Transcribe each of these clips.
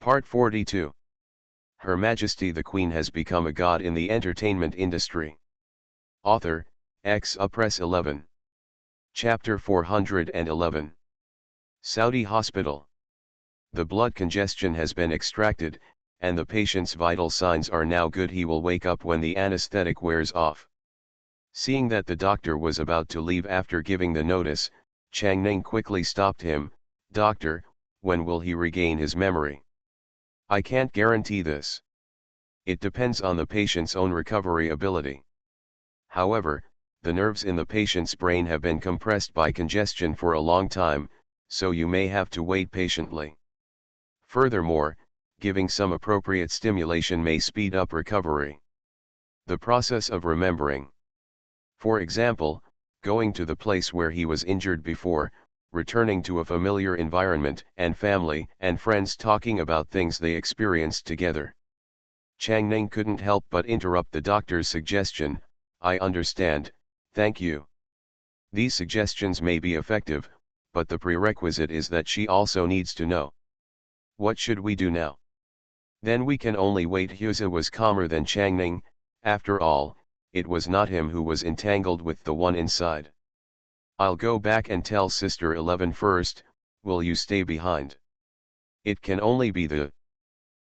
Part 42. Her Majesty the Queen has become a god in the entertainment industry. Author, Press 11. Chapter 411. Saudi Hospital. The blood congestion has been extracted, and the patient's vital signs are now good. He will wake up when the anesthetic wears off. Seeing that the doctor was about to leave after giving the notice, Chang Ning quickly stopped him. "Doctor, when will he regain his memory?" "I can't guarantee this. It depends on the patient's own recovery ability. However, the nerves in the patient's brain have been compressed by congestion for a long time, so you may have to wait patiently. Furthermore, giving some appropriate stimulation may speed up recovery." The process of remembering. For example, going to the place where he was injured before, returning to a familiar environment, and family and friends talking about things they experienced together. Chang Ning couldn't help but interrupt the doctor's suggestion. "I understand, thank you. These suggestions may be effective, but the prerequisite is that she also needs to know. What should we do now?" "Then we can only wait." Husa was calmer than Chang Ning. After all, it was not him who was entangled with the one inside. "I'll go back and tell Sister 11 first. Will you stay behind?" "It can only be the..."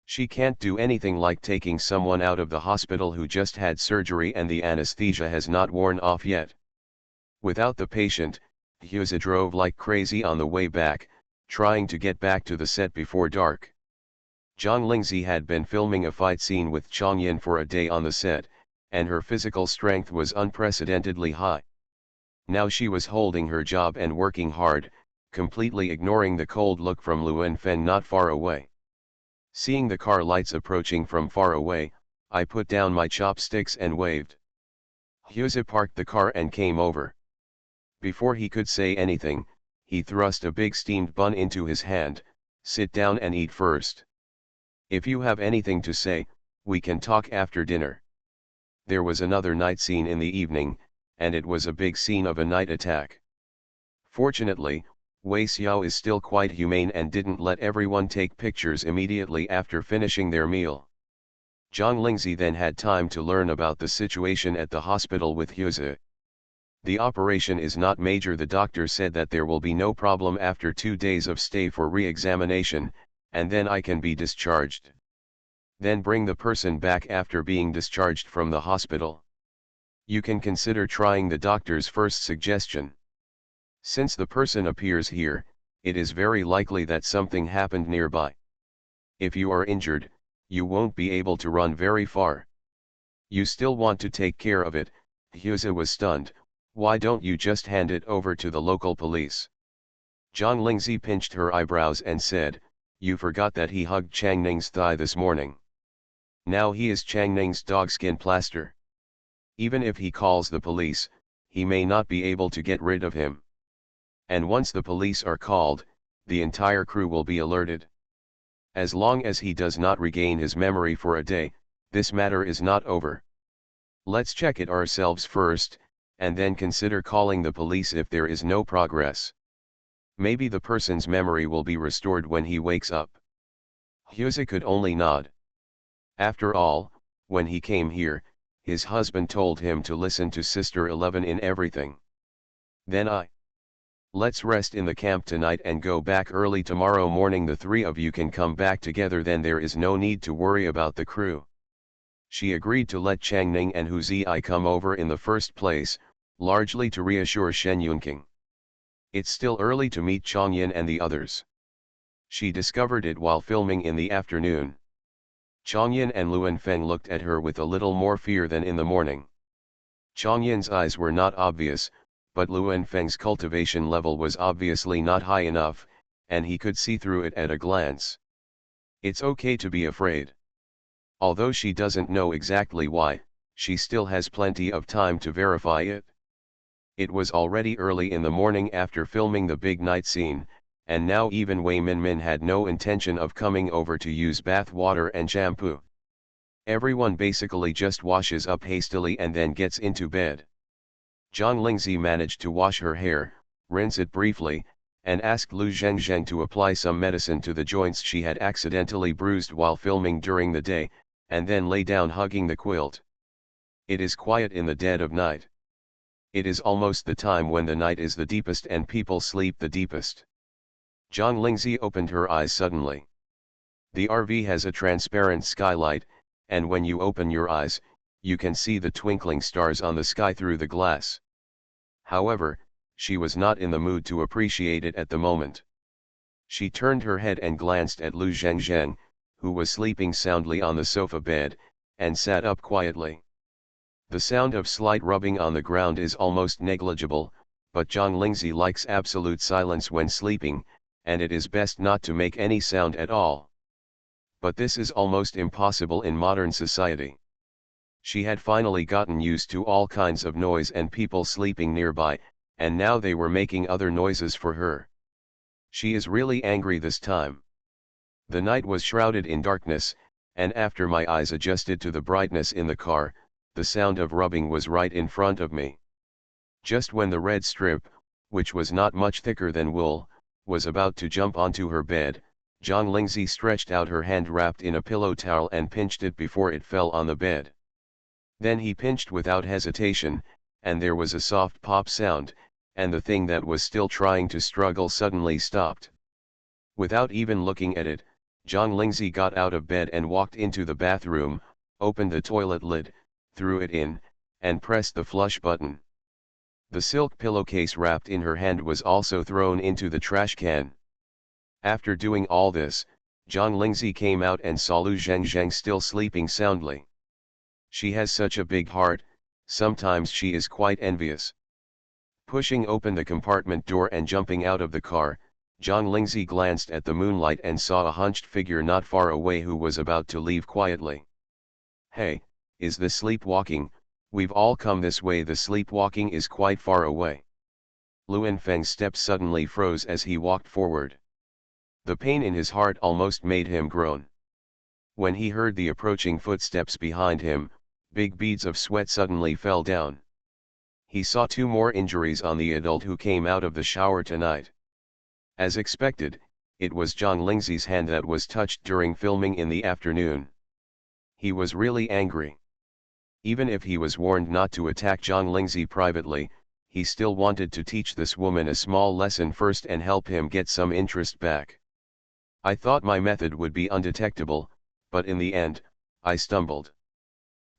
"She can't do anything like taking someone out of the hospital who just had surgery and the anesthesia has not worn off yet." Without the patient, Husa drove like crazy on the way back, trying to get back to the set before dark. Zhang Lingzi had been filming a fight scene with Changyin for a day on the set, and her physical strength was unprecedentedly high. Now she was holding her job and working hard, completely ignoring the cold look from Luan Feng not far away. Seeing the car lights approaching from far away, I put down my chopsticks and waved. Husa parked the car and came over. Before he could say anything, he thrust a big steamed bun into his hand. "Sit down and eat first. If you have anything to say, we can talk after dinner." There was another night scene in the evening, and it was a big scene of a night attack. Fortunately, Wei Xiao is still quite humane and didn't let everyone take pictures immediately after finishing their meal. Zhang Lingzi then had time to learn about the situation at the hospital with Husa. "The operation is not major. The doctor said that there will be no problem after 2 days of stay for re-examination, and then I can be discharged. Then bring the person back after being discharged from the hospital. You can consider trying the doctor's first suggestion. Since the person appears here, it is very likely that something happened nearby. If you are injured, you won't be able to run very far. You still want to take care of it." Husa was stunned. "Why don't you just hand it over to the local police?" Zhang Lingzi pinched her eyebrows and said, "You forgot that he hugged Chang Ning's thigh this morning. Now he is Chang Ning's dogskin plaster. Even if he calls the police, he may not be able to get rid of him. And once the police are called, the entire crew will be alerted. As long as he does not regain his memory for a day, this matter is not over. Let's check it ourselves first, and then consider calling the police if there is no progress. Maybe the person's memory will be restored when he wakes up." Husa could only nod. After all, when he came here, his husband told him to listen to Sister 11 in everything. "Then let's rest in the camp tonight and go back early tomorrow morning. The 3 of you can come back together, then there is no need to worry about the crew." She agreed to let Chang Ning and Hu Zi come over in the first place, largely to reassure Shen Yunqing. It's still early to meet Changyin and the others. She discovered it while filming in the afternoon. Changyin and Luan Feng looked at her with a little more fear than in the morning. Changyin's eyes were not obvious, but Luan Feng's cultivation level was obviously not high enough, and he could see through it at a glance. It's okay to be afraid. Although she doesn't know exactly why, she still has plenty of time to verify it. It was already early in the morning after filming the big night scene, and now even Wei Minmin had no intention of coming over to use bath water and shampoo. Everyone basically just washes up hastily and then gets into bed. Zhang Lingzi managed to wash her hair, rinse it briefly, and asked Lu Zhengzheng to apply some medicine to the joints she had accidentally bruised while filming during the day, and then lay down hugging the quilt. It is quiet in the dead of night. It is almost the time when the night is the deepest and people sleep the deepest. Zhang Lingzi opened her eyes suddenly. The RV has a transparent skylight, and when you open your eyes, you can see the twinkling stars on the sky through the glass. However, she was not in the mood to appreciate it at the moment. She turned her head and glanced at Lu Zhengzheng, who was sleeping soundly on the sofa bed, and sat up quietly. The sound of slight rubbing on the ground is almost negligible, but Zhang Lingzi likes absolute silence when sleeping, and it is best not to make any sound at all. But this is almost impossible in modern society. She had finally gotten used to all kinds of noise and people sleeping nearby, and now they were making other noises for her. She is really angry this time. The night was shrouded in darkness, and after my eyes adjusted to the brightness in the car, the sound of rubbing was right in front of me. Just when the red strip, which was not much thicker than wool, was about to jump onto her bed, Zhang Lingzi stretched out her hand wrapped in a pillow towel and pinched it before it fell on the bed. Then he pinched without hesitation, and there was a soft pop sound, and the thing that was still trying to struggle suddenly stopped. Without even looking at it, Zhang Lingzi got out of bed and walked into the bathroom, opened the toilet lid, threw it in, and pressed the flush button. The silk pillowcase wrapped in her hand was also thrown into the trash can. After doing all this, Zhang Lingzi came out and saw Lu Zhengzheng still sleeping soundly. She has such a big heart, sometimes she is quite envious. Pushing open the compartment door and jumping out of the car, Zhang Lingzi glanced at the moonlight and saw a hunched figure not far away who was about to leave quietly. "Hey, is this sleepwalking? We've all come this way. The sleepwalking is quite far away." Luan Feng's steps suddenly froze as he walked forward. The pain in his heart almost made him groan. When he heard the approaching footsteps behind him, big beads of sweat suddenly fell down. He saw 2 more injuries on the adult who came out of the shower tonight. As expected, it was Zhang Lingzi's hand that was touched during filming in the afternoon. He was really angry. Even if he was warned not to attack Zhang Lingzi privately, he still wanted to teach this woman a small lesson first and help him get some interest back. "I thought my method would be undetectable, but in the end, I stumbled."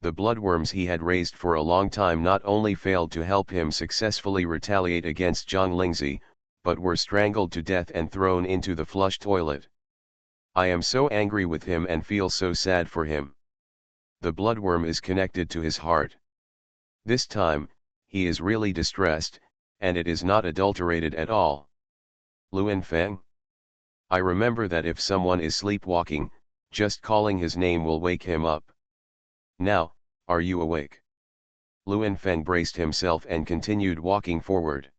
The bloodworms he had raised for a long time not only failed to help him successfully retaliate against Zhang Lingzi, but were strangled to death and thrown into the flush toilet. "I am so angry with him and feel so sad for him." The bloodworm is connected to his heart. This time, he is really distressed, and it is not adulterated at all. "Luan Feng? I remember that if someone is sleepwalking, just calling his name will wake him up. Now, are you awake?" Luan Feng braced himself and continued walking forward.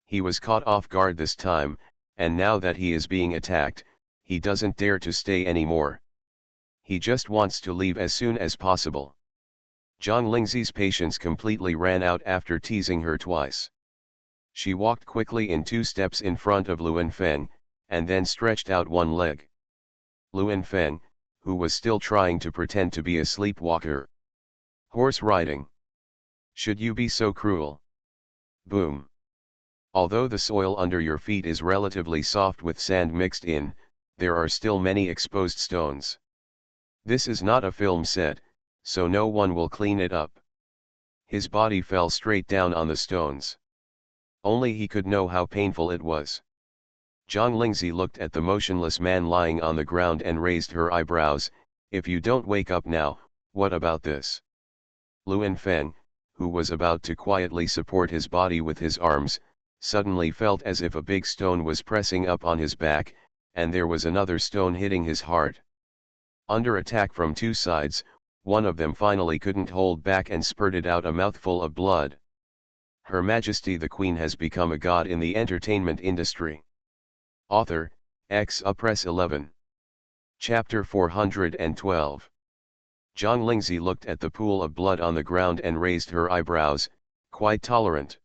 He was caught off guard this time, and now that he is being attacked, he doesn't dare to stay anymore. He just wants to leave as soon as possible. Zhang Lingzi's patience completely ran out after teasing her twice. She walked quickly in 2 steps in front of Luan Feng, and then stretched out one leg. Luan Feng, who was still trying to pretend to be a sleepwalker. "Horse riding. Should you be so cruel?" Boom. Although the soil under your feet is relatively soft with sand mixed in, there are still many exposed stones. This is not a film set, so no one will clean it up. His body fell straight down on the stones. Only he could know how painful it was. Zhang Lingzi looked at the motionless man lying on the ground and raised her eyebrows. "If you don't wake up now, what about this?" Luan Feng, who was about to quietly support his body with his arms, suddenly felt as if a big stone was pressing up on his back, and there was another stone hitting his heart. Under attack from 2 sides, one of them finally couldn't hold back and spurted out a mouthful of blood. Her Majesty the Queen has become a god in the entertainment industry. Author, Press 11. Chapter 412. Zhang Lingzi looked at the pool of blood on the ground and raised her eyebrows, quite tolerant.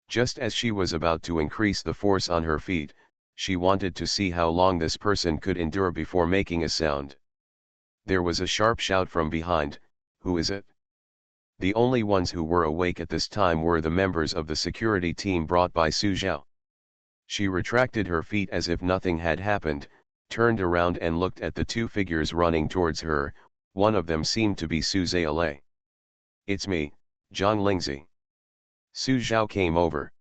Just as she was about to increase the force on her feet, she wanted to see how long this person could endure before making a sound. There was a sharp shout from behind, "Who is it?" The only ones who were awake at this time were the members of the security team brought by Su Zhao. She retracted her feet as if nothing had happened, turned around and looked at the two figures running towards her. One of them seemed to be Su Zhaolei. "It's me, Zhang Lingzi." Su Zhao came over.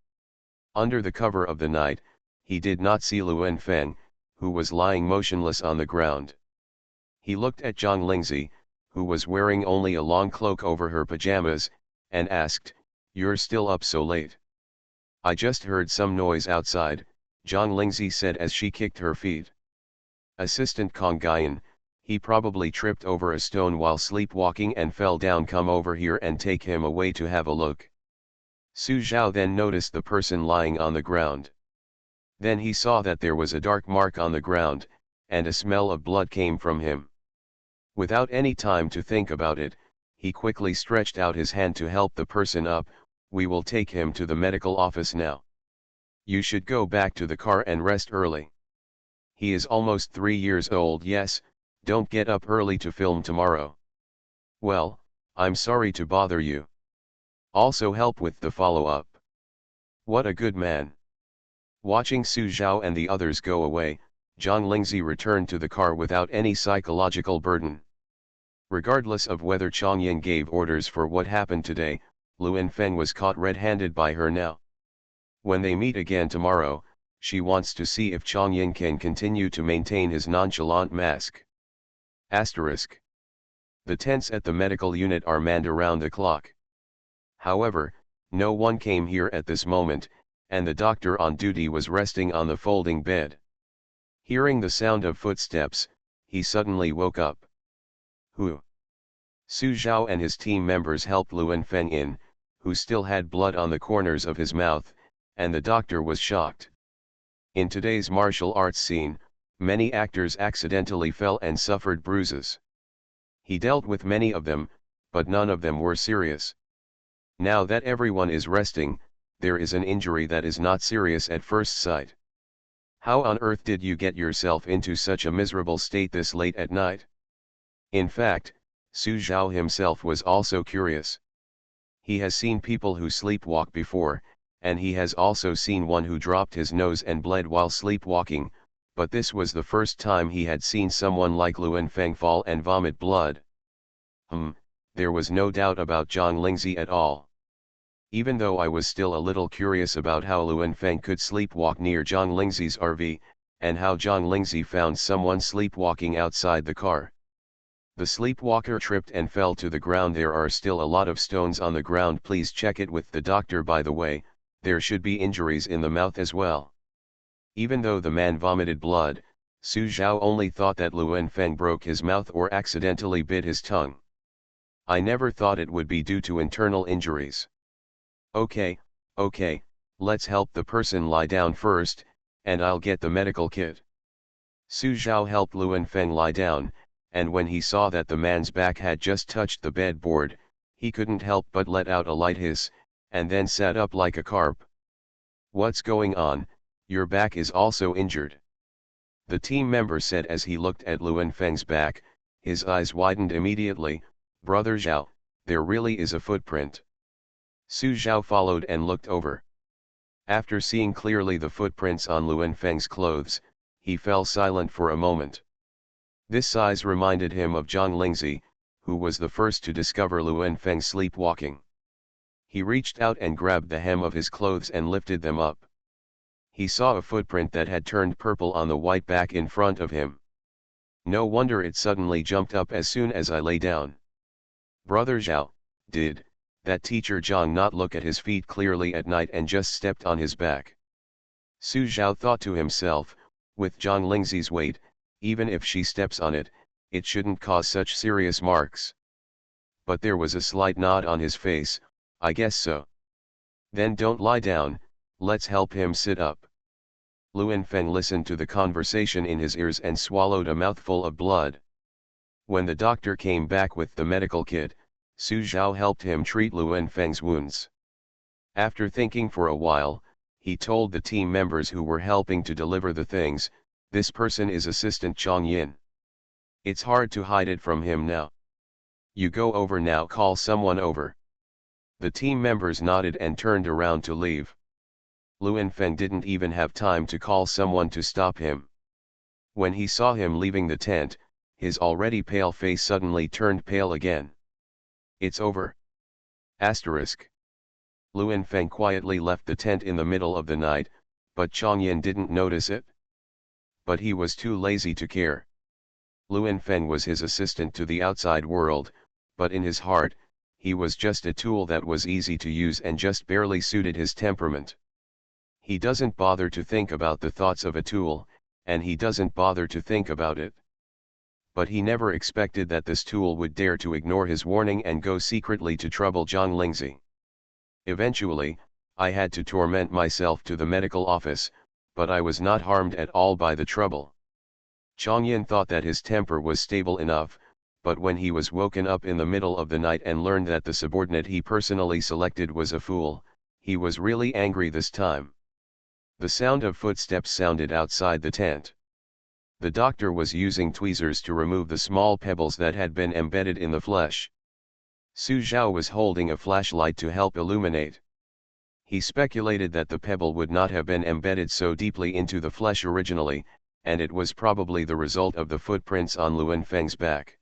Under the cover of the night, he did not see Luan Feng, who was lying motionless on the ground. He looked at Zhang Lingzi, who was wearing only a long cloak over her pajamas, and asked, "You're still up so late?" "I just heard some noise outside," Zhang Lingzi said as she kicked her feet. "Assistant Kong Guyan, he probably tripped over a stone while sleepwalking and fell down. Come over here and take him away to have a look." Su Zhao then noticed the person lying on the ground. Then he saw that there was a dark mark on the ground, and a smell of blood came from him. Without any time to think about it, he quickly stretched out his hand to help the person up. "We will take him to the medical office now. You should go back to the car and rest early. He is almost 3 years old. Yes, don't get up early to film tomorrow." "Well, I'm sorry to bother you. Also help with the follow-up." "What a good man." Watching Su Zhao and the others go away, Zhang Lingzi returned to the car without any psychological burden. Regardless of whether Changyin gave orders for what happened today, Luan Feng was caught red-handed by her now. When they meet again tomorrow, she wants to see if Changyin can continue to maintain his nonchalant mask. Asterisk. The tents at the medical unit are manned around the clock. However, no one came here at this moment, and the doctor on duty was resting on the folding bed. Hearing the sound of footsteps, he suddenly woke up. "Who?" Su Zhao and his team members helped Luan Feng in, who still had blood on the corners of his mouth, and the doctor was shocked. In today's martial arts scene, many actors accidentally fell and suffered bruises. He dealt with many of them, but none of them were serious. Now that everyone is resting, there is an injury that is not serious at first sight. "How on earth did you get yourself into such a miserable state this late at night?" In fact, Su Zhao himself was also curious. He has seen people who sleepwalk before, and he has also seen one who dropped his nose and bled while sleepwalking, but this was the first time he had seen someone like Luan Feng fall and vomit blood. There was no doubt about Zhang Lingzi at all. Even though I was still a little curious about how Luan Feng could sleepwalk near Zhang Lingzi's RV, and how Zhang Lingzi found someone sleepwalking outside the car. The sleepwalker tripped and fell to the ground. There are still a lot of stones on the ground. Please check it with the doctor. By the way, there should be injuries in the mouth as well. Even though the man vomited blood, Su Zhao only thought that Luan Feng broke his mouth or accidentally bit his tongue. I never thought it would be due to internal injuries. Okay, let's help the person lie down first, and I'll get the medical kit." Su Zhao helped Luan Feng lie down, and when he saw that the man's back had just touched the bedboard, he couldn't help but let out a light hiss, and then sat up like a carp. "What's going on? Your back is also injured." The team member said as he looked at Luan Feng's back. His eyes widened immediately. "Brother Zhao, there really is a footprint." Su Zhao followed and looked over. After seeing clearly the footprints on Luan Feng's clothes, he fell silent for a moment. This size reminded him of Zhang Lingzi, who was the first to discover Luan Feng sleepwalking. He reached out and grabbed the hem of his clothes and lifted them up. He saw a footprint that had turned purple on the white back in front of him. No wonder it suddenly jumped up as soon as I lay down. "Brother Zhao, did that teacher Zhang not look at his feet clearly at night and just stepped on his back?" Su Zhao thought to himself, with Zhang Lingzi's weight, even if she steps on it, it shouldn't cause such serious marks. But there was a slight nod on his face. "I guess so." "Then don't lie down, let's help him sit up." Luan Feng listened to the conversation in his ears and swallowed a mouthful of blood. When the doctor came back with the medical kit, Su Zhao helped him treat Luan Feng's wounds. After thinking for a while, he told the team members who were helping to deliver the things, "This person is Assistant Chong Yin. It's hard to hide it from him now. You go over now, call someone over." The team members nodded and turned around to leave. Luan Feng didn't even have time to call someone to stop him. When he saw him leaving the tent, his already pale face suddenly turned pale again. "It's over." Asterisk. Luan Feng quietly left the tent in the middle of the night, but Chong Yin didn't notice it. But he was too lazy to care. Luan Feng was his assistant to the outside world, but in his heart, he was just a tool that was easy to use and just barely suited his temperament. He doesn't bother to think about the thoughts of a tool, and he doesn't bother to think about it. But he never expected that this tool would dare to ignore his warning and go secretly to trouble Zhang Lingzi. Eventually, I had to torment myself to the medical office, but I was not harmed at all by the trouble. Chong Yin thought that his temper was stable enough, but when he was woken up in the middle of the night and learned that the subordinate he personally selected was a fool, he was really angry this time. The sound of footsteps sounded outside the tent. The doctor was using tweezers to remove the small pebbles that had been embedded in the flesh. Su Zhao was holding a flashlight to help illuminate. He speculated that the pebble would not have been embedded so deeply into the flesh originally, and it was probably the result of the footprints on Luan Feng's back.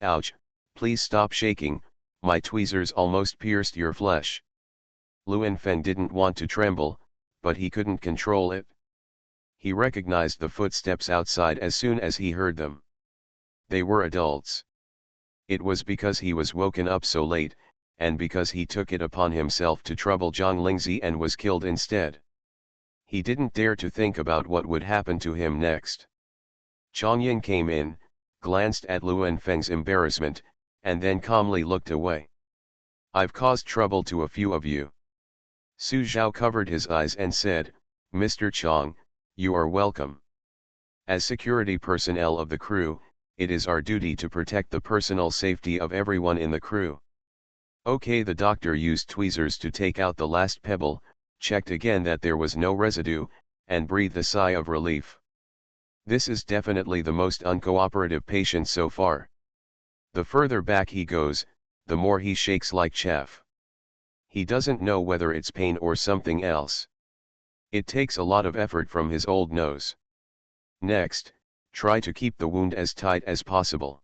"Ouch, please stop shaking, my tweezers almost pierced your flesh." Luan Feng didn't want to tremble, but he couldn't control it. He recognized the footsteps outside as soon as he heard them. They were adults. It was because he was woken up so late, and because he took it upon himself to trouble Zhang Lingzi and was killed instead. He didn't dare to think about what would happen to him next. Chong Yin came in, glanced at Luan Feng's embarrassment, and then calmly looked away. "I've caused trouble to a few of you." Su Zhao covered his eyes and said, "Mr. Chong, you are welcome. As security personnel of the crew, it is our duty to protect the personal safety of everyone in the crew." Okay, the doctor used tweezers to take out the last pebble, checked again that there was no residue, and breathed a sigh of relief. This is definitely the most uncooperative patient so far. The further back he goes, the more he shakes like chaff. He doesn't know whether it's pain or something else. It takes a lot of effort from his old nose. Next, try to keep the wound as tight as possible.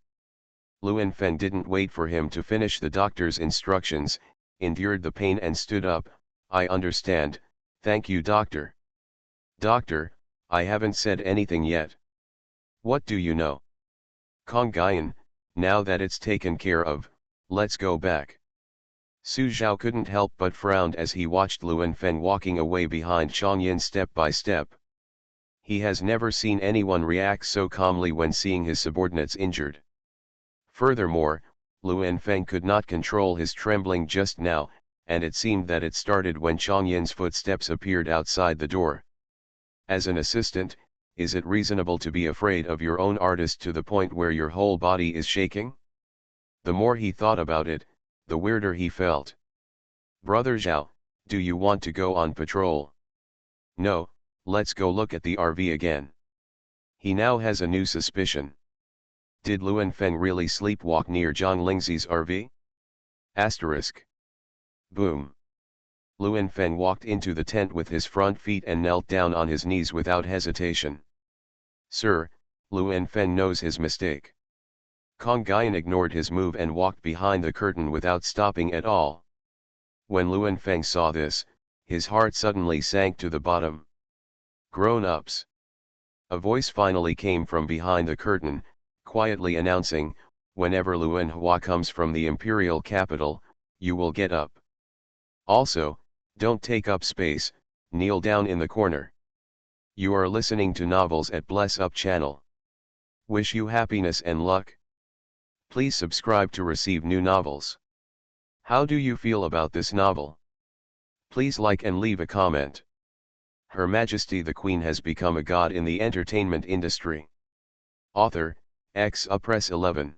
Luan Feng didn't wait for him to finish the doctor's instructions, endured the pain and stood up. "I understand, thank you, doctor." "Doctor, I haven't said anything yet." "What do you know?" "Kong Guyan, now that it's taken care of, let's go back." Su Zhao couldn't help but frown as he watched Luan Feng walking away behind Chong Yin step by step. He has never seen anyone react so calmly when seeing his subordinates injured. Furthermore, Luan Feng could not control his trembling just now, and it seemed that it started when Chong Yin's footsteps appeared outside the door. As an assistant, is it reasonable to be afraid of your own artist to the point where your whole body is shaking? The more he thought about it, the weirder he felt. "Brother Zhao, do you want to go on patrol?" "No, let's go look at the RV again." He now has a new suspicion. Did Luan Feng really sleepwalk near Zhang Lingzi's RV? Asterisk. Boom. Luan Feng walked into the tent with his front feet and knelt down on his knees without hesitation. "Sir, Luan Feng knows his mistake." Kong Guyan ignored his move and walked behind the curtain without stopping at all. When Luan Feng saw this, his heart suddenly sank to the bottom. "Grown-ups." A voice finally came from behind the curtain, quietly announcing, "Whenever Luan Hua comes from the imperial capital, you will get up. Also, don't take up space, kneel down in the corner. You are listening to novels at Bless Up channel. Wish you happiness and luck. Please subscribe to receive new novels. How do you feel about this novel? Please like and leave a comment. Her Majesty the Queen has become a god in the entertainment industry. Author, Press 11.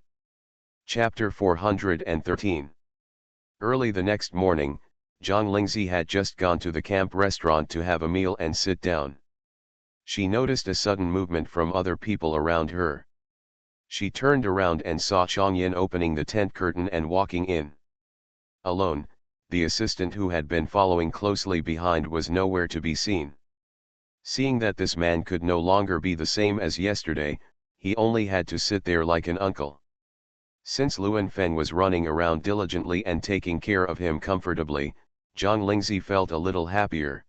Chapter 413. Early the next morning, Zhang Lingzi had just gone to the camp restaurant to have a meal and sit down. She noticed a sudden movement from other people around her. She turned around and saw Chang Yin opening the tent curtain and walking in. Alone, the assistant who had been following closely behind was nowhere to be seen. Seeing that this man could no longer be the same as yesterday, he only had to sit there like an uncle. Since Luan Feng was running around diligently and taking care of him comfortably, Zhang Lingzi felt a little happier.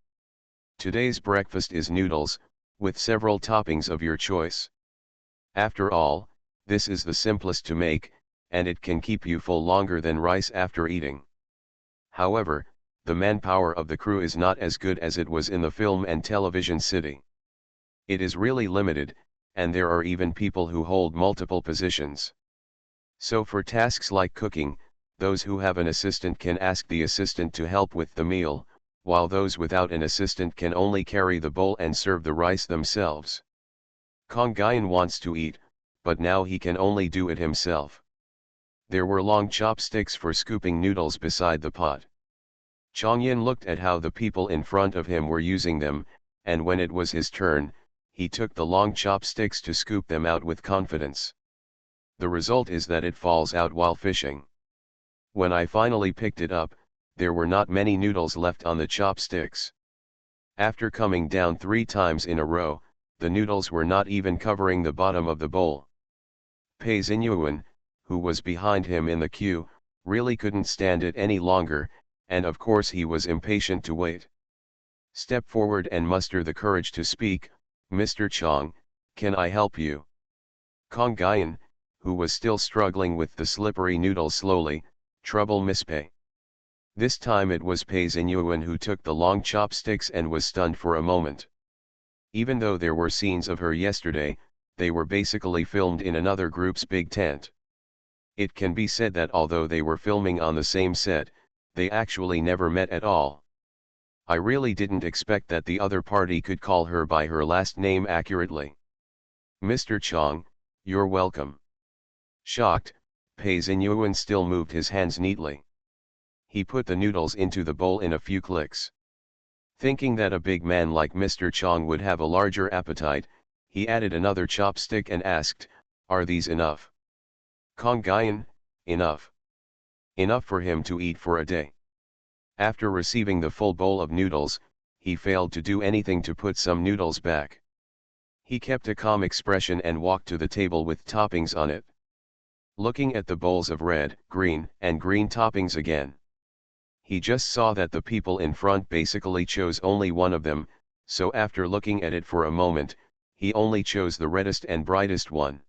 Today's breakfast is noodles, with several toppings of your choice. After all, this is the simplest to make, and it can keep you full longer than rice after eating. However, the manpower of the crew is not as good as it was in the film and television city. It is really limited, and there are even people who hold multiple positions. So for tasks like cooking, those who have an assistant can ask the assistant to help with the meal, while those without an assistant can only carry the bowl and serve the rice themselves. Kong Guyan wants to eat, but now he can only do it himself. There were long chopsticks for scooping noodles beside the pot. Chang Yin looked at how the people in front of him were using them, and when it was his turn, he took the long chopsticks to scoop them out with confidence. The result is that it falls out while fishing. When I finally picked it up, there were not many noodles left on the chopsticks. After coming down 3 times in a row, the noodles were not even covering the bottom of the bowl. Pei Xinyuan, who was behind him in the queue, really couldn't stand it any longer, and of course he was impatient to wait. Step forward and muster the courage to speak, "Mr. Chang, can I help you?" Kong Guyan, who was still struggling with the slippery noodles slowly, "Trouble, Miss Pei." This time it was Pei Xinyuan who took the long chopsticks and was stunned for a moment. Even though there were scenes of her yesterday, they were basically filmed in another group's big tent. It can be said that although they were filming on the same set, they actually never met at all. I really didn't expect that the other party could call her by her last name accurately. "Mr. Chang, you're welcome." Shocked, Pei Xinyuan still moved his hands neatly. He put the noodles into the bowl in a few clicks. Thinking that a big man like Mr. Chang would have a larger appetite, he added another chopstick and asked, "Are these enough?" Kong Guyan, "Enough. Enough for him to eat for a day." After receiving the full bowl of noodles, he failed to do anything to put some noodles back. He kept a calm expression and walked to the table with toppings on it. Looking at the bowls of red, green, and green toppings again, he just saw that the people in front basically chose only one of them, so after looking at it for a moment, he only chose the reddest and brightest one.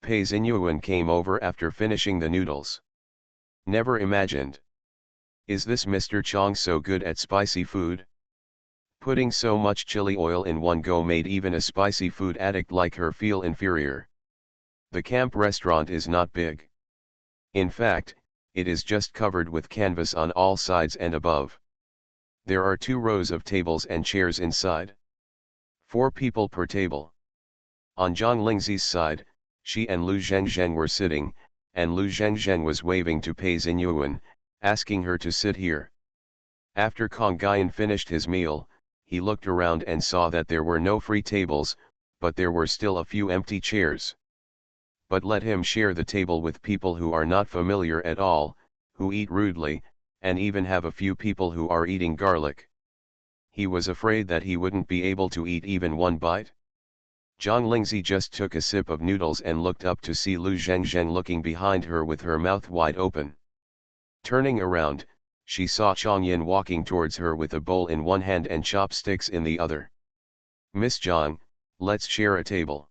Pei Xinyuan came over after finishing the noodles. "Never imagined. Is this Mr. Chang so good at spicy food?" Putting so much chili oil in one go made even a spicy food addict like her feel inferior. The camp restaurant is not big. In fact, it is just covered with canvas on all sides and above. There are 2 rows of tables and chairs inside. 4 people per table. On Zhang Lingzi's side, she and Lu Zhengzheng were sitting, and Lu Zhengzheng was waving to Pei Xinyuan, asking her to sit here. After Kong Guyan finished his meal, he looked around and saw that there were no free tables, but there were still a few empty chairs. But let him share the table with people who are not familiar at all, who eat rudely, and even have a few people who are eating garlic. He was afraid that he wouldn't be able to eat even one bite. Zhang Lingzi just took a sip of noodles and looked up to see Lu Zhengzheng looking behind her with her mouth wide open. Turning around, she saw Chang Yin walking towards her with a bowl in one hand and chopsticks in the other. "Miss Zhang, let's share a table."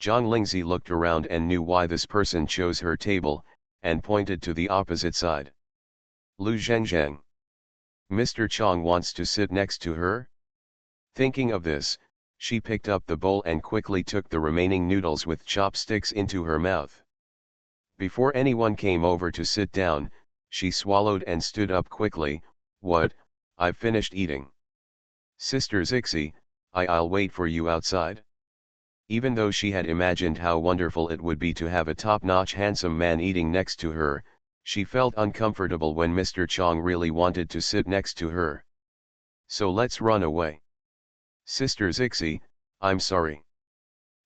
Zhang Lingzi looked around and knew why this person chose her table, and pointed to the opposite side. "Lu Zhengzheng. Mr. Chang wants to sit next to her?" Thinking of this, she picked up the bowl and quickly took the remaining noodles with chopsticks into her mouth. Before anyone came over to sit down, she swallowed and stood up quickly. "What, I've finished eating. Sister Zixi, I'll wait for you outside." Even though she had imagined how wonderful it would be to have a top-notch handsome man eating next to her, She felt uncomfortable when Mr. Chong really wanted to sit next to her. "So let's run away." "Sister Zixi, I'm sorry."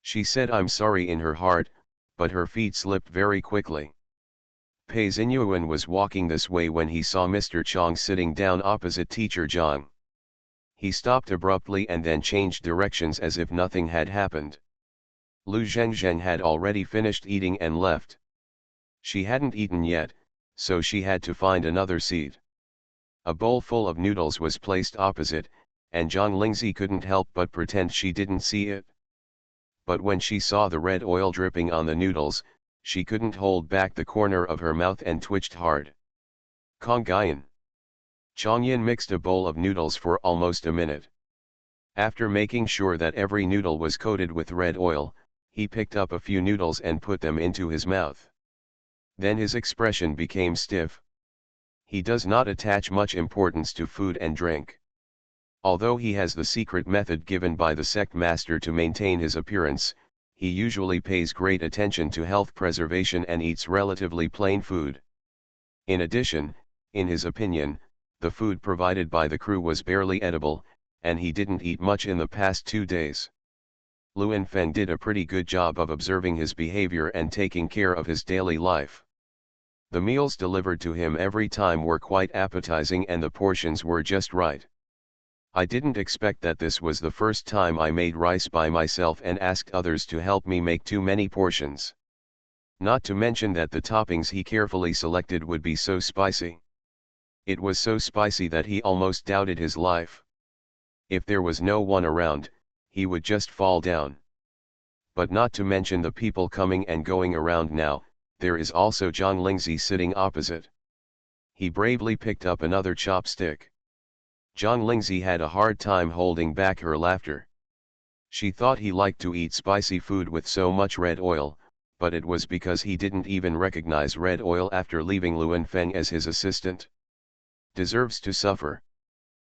She said I'm sorry in her heart, but her feet slipped very quickly. Pei Xinyuan was walking this way when he saw Mr. Chong sitting down opposite Teacher Zhang. He stopped abruptly and then changed directions as if nothing had happened. Lu Zhengzheng had already finished eating and left. She hadn't eaten yet, so she had to find another seat. A bowl full of noodles was placed opposite, and Zhang Lingzi couldn't help but pretend she didn't see it. But when she saw the red oil dripping on the noodles, she couldn't hold back the corner of her mouth and twitched hard. Kongyan. Chongyin mixed a bowl of noodles for almost a minute. After making sure that every noodle was coated with red oil, he picked up a few noodles and put them into his mouth. Then his expression became stiff. He does not attach much importance to food and drink. Although he has the secret method given by the sect master to maintain his appearance, he usually pays great attention to health preservation and eats relatively plain food. In addition, in his opinion, the food provided by the crew was barely edible, and he didn't eat much in the past 2 days. Luan Feng did a pretty good job of observing his behavior and taking care of his daily life. The meals delivered to him every time were quite appetizing and the portions were just right. I didn't expect that this was the first time I made rice by myself and asked others to help me make too many portions. Not to mention that the toppings he carefully selected would be so spicy. It was so spicy that he almost doubted his life. If there was no one around, he would just fall down. But not to mention the people coming and going around now, there is also Zhang Lingzi sitting opposite. He bravely picked up another chopstick. Zhang Lingzi had a hard time holding back her laughter. She thought he liked to eat spicy food with so much red oil, but it was because he didn't even recognize red oil after leaving Luan Feng as his assistant. Deserves to suffer.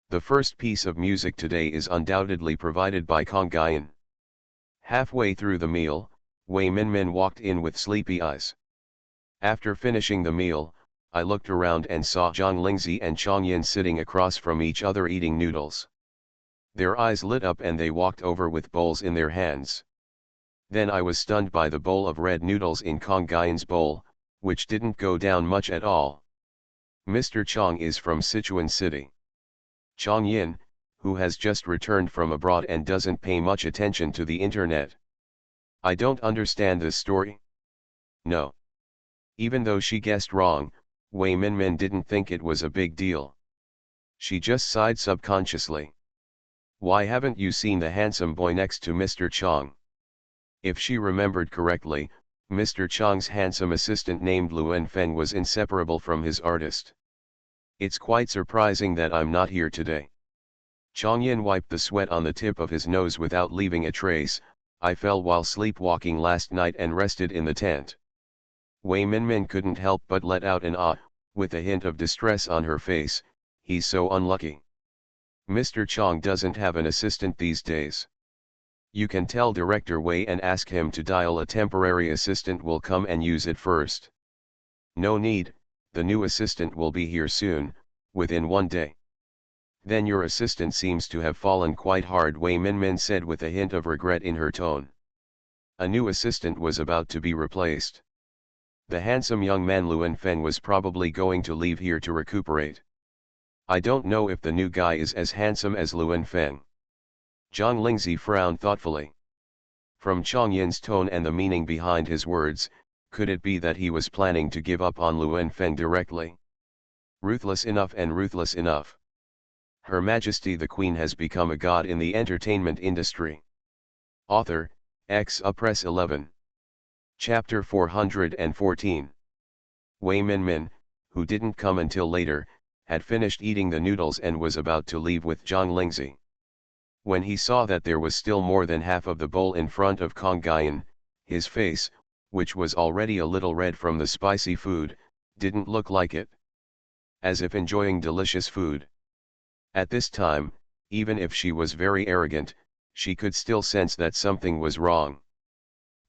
The first piece of music today is undoubtedly provided by Kongyan. Halfway through the meal, Wei Minmin walked in with sleepy eyes. After finishing the meal, I looked around and saw Zhang Lingzi and Chongyin sitting across from each other eating noodles. Their eyes lit up and they walked over with bowls in their hands. Then I was stunned by the bowl of red noodles in Kongyan's bowl, which didn't go down much at all. Mr. Chong is from Sichuan City. Chongyin, who has just returned from abroad and doesn't pay much attention to the internet. I don't understand this story. No. Even though she guessed wrong, Wei Minmin didn't think it was a big deal. She just sighed subconsciously. Why haven't you seen the handsome boy next to Mr. Chong? If she remembered correctly, Mr. Chong's handsome assistant named Luan Feng was inseparable from his artist. It's quite surprising that I'm not here today. Chongyin wiped the sweat on the tip of his nose without leaving a trace. I fell while sleepwalking last night and rested in the tent. Wei Minmin couldn't help but let out an ah, with a hint of distress on her face. He's so unlucky. Mr. Chong doesn't have an assistant these days. You can tell Director Wei and ask him to dial a temporary assistant will come and use it first. No need, the new assistant will be here soon, within 1 day. Then your assistant seems to have fallen quite hard, Wei Minmin said with a hint of regret in her tone. A new assistant was about to be replaced. The handsome young man Luan Feng was probably going to leave here to recuperate. I don't know if the new guy is as handsome as Luan Feng. Zhang Lingzi frowned thoughtfully. From Chongyin's tone and the meaning behind his words, could it be that he was planning to give up on Luan Feng directly? Ruthless enough and ruthless enough. Her Majesty the Queen has become a god in the entertainment industry. Author, Press 11. Chapter 414. Wei Minmin, who didn't come until later, had finished eating the noodles and was about to leave with Zhang Lingzi. When he saw that there was still more than half of the bowl in front of Kongyan, his face, which was already a little red from the spicy food, didn't look like it. As if enjoying delicious food. At this time, even if she was very arrogant, she could still sense that something was wrong.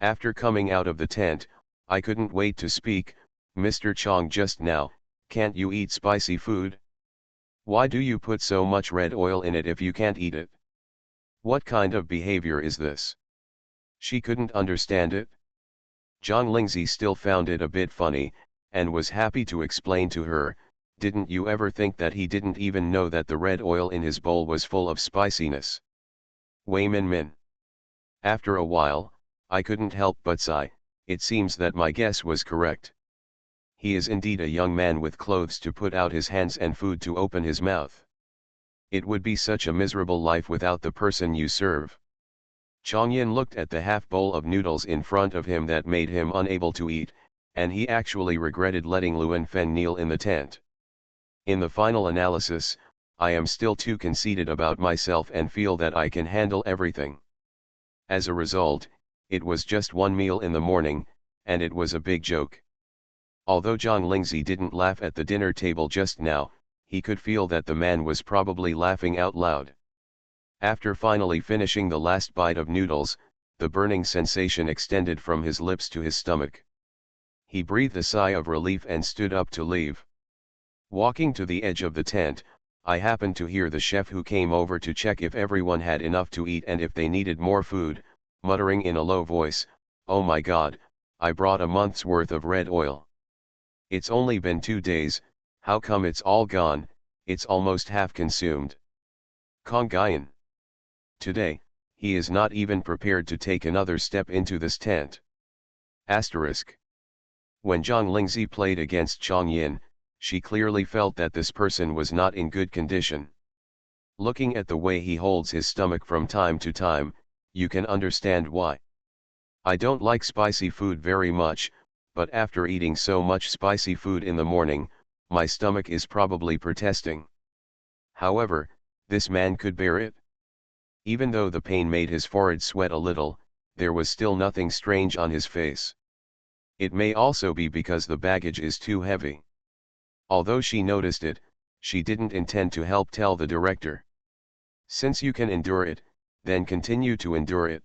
After coming out of the tent, I couldn't wait to speak, Mr. Chong just now, can't you eat spicy food? Why do you put so much red oil in it if you can't eat it? What kind of behavior is this? She couldn't understand it. Zhang Lingzi still found it a bit funny, and was happy to explain to her, didn't you ever think that he didn't even know that the red oil in his bowl was full of spiciness? Wei Min Min. After a while, I couldn't help but sigh, it seems that my guess was correct. He is indeed a young man with clothes to put out his hands and food to open his mouth. It would be such a miserable life without the person you serve. Chongyin looked at the half bowl of noodles in front of him that made him unable to eat, and he actually regretted letting Luan Feng kneel in the tent. In the final analysis, I am still too conceited about myself and feel that I can handle everything. As a result, it was just one meal in the morning, and it was a big joke. Although Zhang Lingzi didn't laugh at the dinner table just now, he could feel that the man was probably laughing out loud. After finally finishing the last bite of noodles, the burning sensation extended from his lips to his stomach. He breathed a sigh of relief and stood up to leave. Walking to the edge of the tent, I happened to hear the chef who came over to check if everyone had enough to eat and if they needed more food, muttering in a low voice, "Oh my God, I brought a month's worth of red oil. It's only been 2 days, how come it's all gone, it's almost half consumed." Kong Guyan. Today, he is not even prepared to take another step into this tent. Asterisk. When Zhang Lingzi played against Chongyin, she clearly felt that this person was not in good condition. Looking at the way he holds his stomach from time to time, you can understand why. I don't like spicy food very much, but after eating so much spicy food in the morning, my stomach is probably protesting. However, this man could bear it. Even though the pain made his forehead sweat a little, there was still nothing strange on his face. It may also be because the baggage is too heavy. Although she noticed it, she didn't intend to help tell the director. Since you can endure it, then continue to endure it.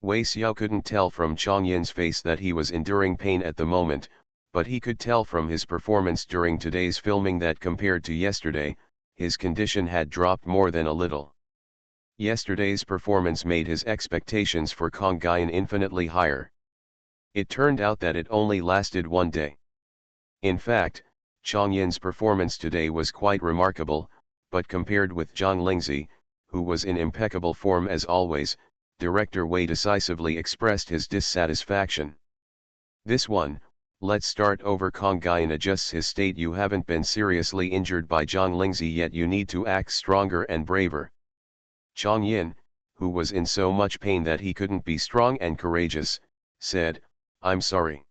Wei Xiao couldn't tell from Chongyin's face that he was enduring pain at the moment, but he could tell from his performance during today's filming that compared to yesterday, his condition had dropped more than a little. Yesterday's performance made his expectations for Kong Guyan infinitely higher. It turned out that it only lasted 1 day. In fact, Chongyin's performance today was quite remarkable, but compared with Zhang Lingzi, who was in impeccable form as always, Director Wei decisively expressed his dissatisfaction. This one, let's start over. Kong Guyan adjusts his state. You haven't been seriously injured by Zhang Lingzi yet. You need to act stronger and braver. Chongyin, who was in so much pain that he couldn't be strong and courageous, said, "I'm sorry."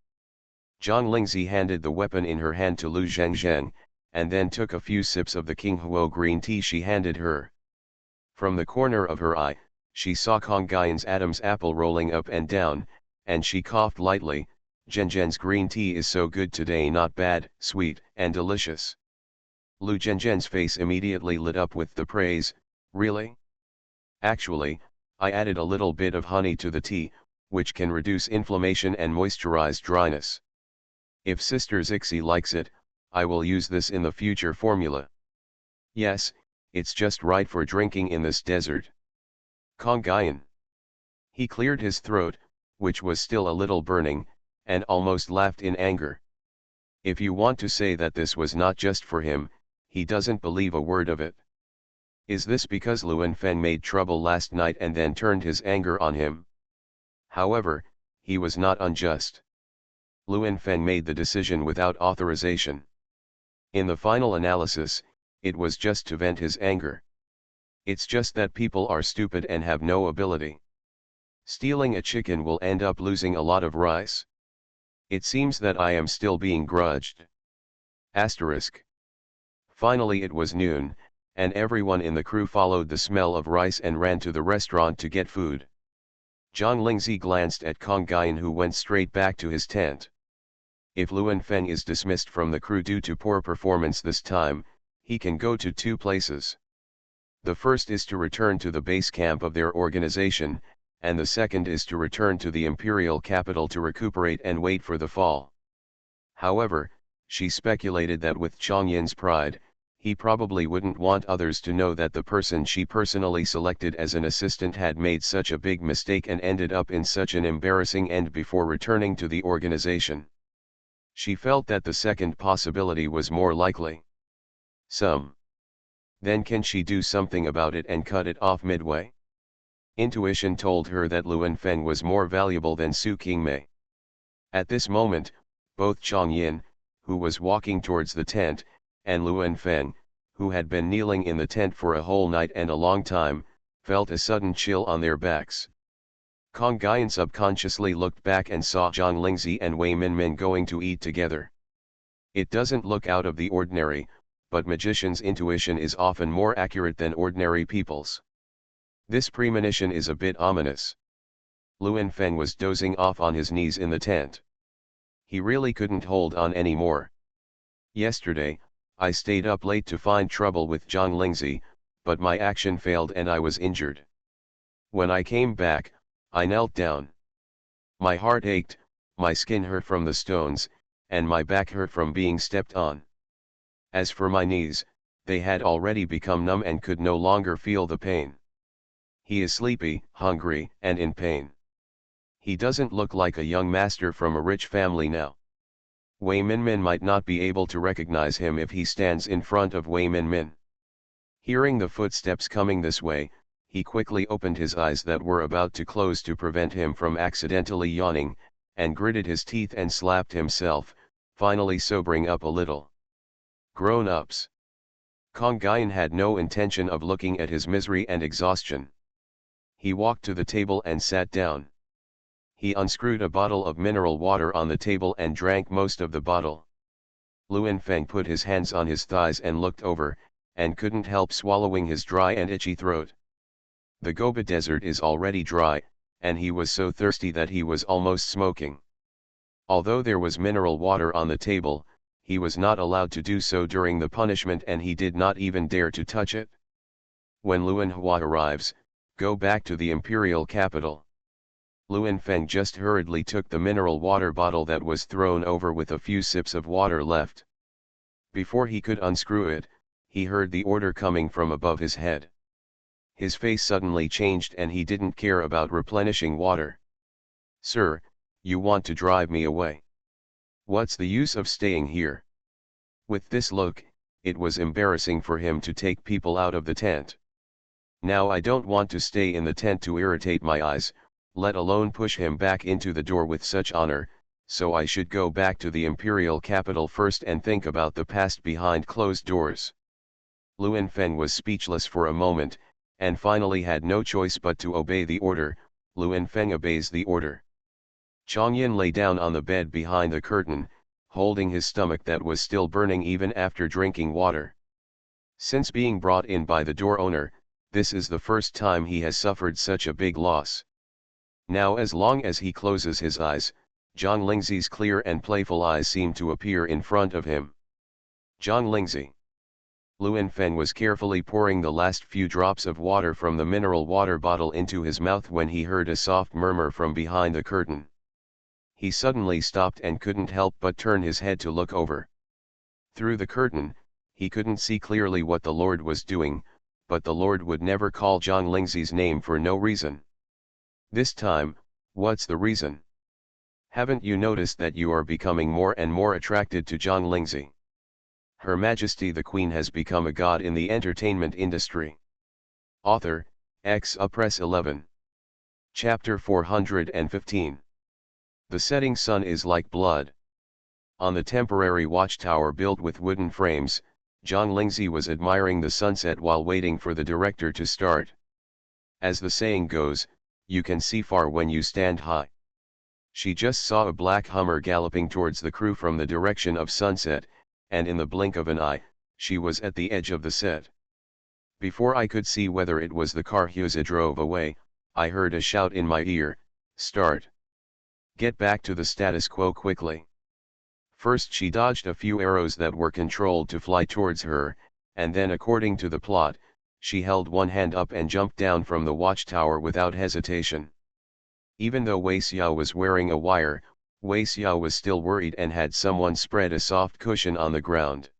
Zhang Lingzi handed the weapon in her hand to Lu Zhengzheng, and then took a few sips of the King Huo green tea she handed her. From the corner of her eye, she saw Kong Guyan's Adam's apple rolling up and down, and she coughed lightly. "Zhengzheng's green tea is so good today, not bad, sweet and delicious." Lu Zhengzheng's face immediately lit up with the praise. "Really? Actually, I added a little bit of honey to the tea, which can reduce inflammation and moisturize dryness. If Sister Zixi likes it, I will use this in the future formula. Yes, it's just right for drinking in this desert." Kong Guyan. He cleared his throat, which was still a little burning, and almost laughed in anger. If you want to say that this was not just for him, he doesn't believe a word of it. Is this because Luan Feng made trouble last night and then turned his anger on him? However, he was not unjust. Luan Feng made the decision without authorization. In the final analysis, it was just to vent his anger. It's just that people are stupid and have no ability. Stealing a chicken will end up losing a lot of rice. It seems that I am still being grudged. Asterisk. Finally it was noon, and everyone in the crew followed the smell of rice and ran to the restaurant to get food. Zhang Lingzi glanced at Kong Guyan, who went straight back to his tent. If Luan Feng is dismissed from the crew due to poor performance this time, he can go to 2 places. The first is to return to the base camp of their organization, and the second is to return to the imperial capital to recuperate and wait for the fall. However, she speculated that with Chong Yin's pride, he probably wouldn't want others to know that the person she personally selected as an assistant had made such a big mistake and ended up in such an embarrassing end before returning to the organization. She felt that the second possibility was more likely. Then can she do something about it and cut it off midway? Intuition told her that Luan Feng was more valuable than Su Qingmei. At this moment, both Chong Yin, who was walking towards the tent, and Luan Feng, who had been kneeling in the tent for a whole night and a long time, felt a sudden chill on their backs. Kong Guyan subconsciously looked back and saw Zhang Lingzi and Wei Minmin going to eat together. It doesn't look out of the ordinary, but magicians' intuition is often more accurate than ordinary people's. This premonition is a bit ominous. Luan Feng was dozing off on his knees in the tent. He really couldn't hold on anymore. Yesterday, I stayed up late to find trouble with Zhang Lingzi, but my action failed and I was injured. When I came back, I knelt down. My heart ached, my skin hurt from the stones, and my back hurt from being stepped on. As for my knees, they had already become numb and could no longer feel the pain. He is sleepy, hungry, and in pain. He doesn't look like a young master from a rich family now. Wei Minmin might not be able to recognize him if he stands in front of Wei Minmin. Hearing the footsteps coming this way, he quickly opened his eyes that were about to close to prevent him from accidentally yawning, and gritted his teeth and slapped himself, finally sobering up a little. Grown-ups. Kong Guyan had no intention of looking at his misery and exhaustion. He walked to the table and sat down. He unscrewed a bottle of mineral water on the table and drank most of the bottle. Luan Feng put his hands on his thighs and looked over, and couldn't help swallowing his dry and itchy throat. The Gobi Desert is already dry, and he was so thirsty that he was almost smoking. Although there was mineral water on the table, he was not allowed to do so during the punishment and he did not even dare to touch it. When Luan Hua arrives, go back to the imperial capital. Luan Feng just hurriedly took the mineral water bottle that was thrown over with a few sips of water left. Before he could unscrew it, he heard the order coming from above his head. His face suddenly changed and he didn't care about replenishing water. "Sir, you want to drive me away? What's the use of staying here?" With this look, it was embarrassing for him to take people out of the tent. "Now I don't want to stay in the tent to irritate my eyes, let alone push him back into the door with such honor, so I should go back to the imperial capital first and think about the past behind closed doors." Luan Feng was speechless for a moment, and finally had no choice but to obey the order. Luan Feng obeys the order. Chong Yin lay down on the bed behind the curtain, holding his stomach that was still burning even after drinking water. Since being brought in by the door owner, this is the first time he has suffered such a big loss. Now as long as he closes his eyes, Zhang Lingzi's clear and playful eyes seem to appear in front of him. Zhang Lingzi. Luan Feng was carefully pouring the last few drops of water from the mineral water bottle into his mouth when he heard a soft murmur from behind the curtain. He suddenly stopped and couldn't help but turn his head to look over. Through the curtain, he couldn't see clearly what the Lord was doing, but the Lord would never call Zhang Lingzi's name for no reason. This time, what's the reason? Haven't you noticed that you are becoming more and more attracted to Zhang Lingzi? Her Majesty the Queen has become a god in the entertainment industry. Author, Press 11. Chapter 415. The setting sun is like blood. On the temporary watchtower built with wooden frames, Zhang Lingzi was admiring the sunset while waiting for the director to start. As the saying goes, you can see far when you stand high. She just saw a black Hummer galloping towards the crew from the direction of sunset, and in the blink of an eye, she was at the edge of the set. Before I could see whether it was the car Hughes drove away, I heard a shout in my ear, "Start! Get back to the status quo quickly." First she dodged a few arrows that were controlled to fly towards her, and then according to the plot, she held one hand up and jumped down from the watchtower without hesitation. Even though Wei Xiao was wearing a wire, Wei Xiao was still worried and had someone spread a soft cushion on the ground.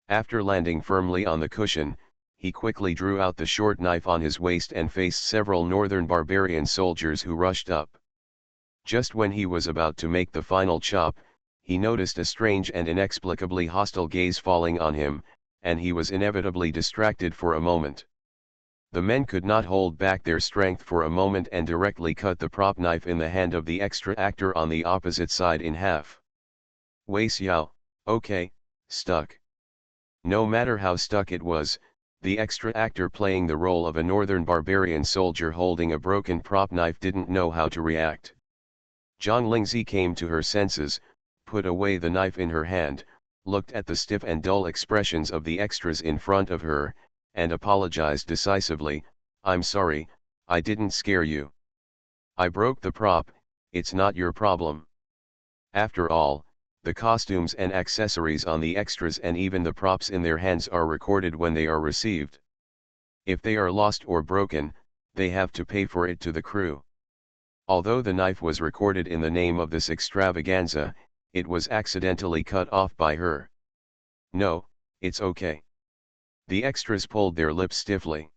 After landing firmly on the cushion, he quickly drew out the short knife on his waist and faced several northern barbarian soldiers who rushed up. Just when he was about to make the final chop, he noticed a strange and inexplicably hostile gaze falling on him, and he was inevitably distracted for a moment. The men could not hold back their strength for a moment and directly cut the prop knife in the hand of the extra actor on the opposite side in half. Wei Xiao, okay, stuck. No matter how stuck it was, the extra actor playing the role of a northern barbarian soldier holding a broken prop knife didn't know how to react. Zhang Lingzi came to her senses, put away the knife in her hand, looked at the stiff and dull expressions of the extras in front of her, and apologized decisively, "I'm sorry, I didn't scare you. I broke the prop, it's not your problem." After all, the costumes and accessories on the extras and even the props in their hands are recorded when they are received. If they are lost or broken, they have to pay for it to the crew. Although the knife was recorded in the name of this extravaganza, it was accidentally cut off by her. "No, it's okay." The extras pulled their lips stiffly.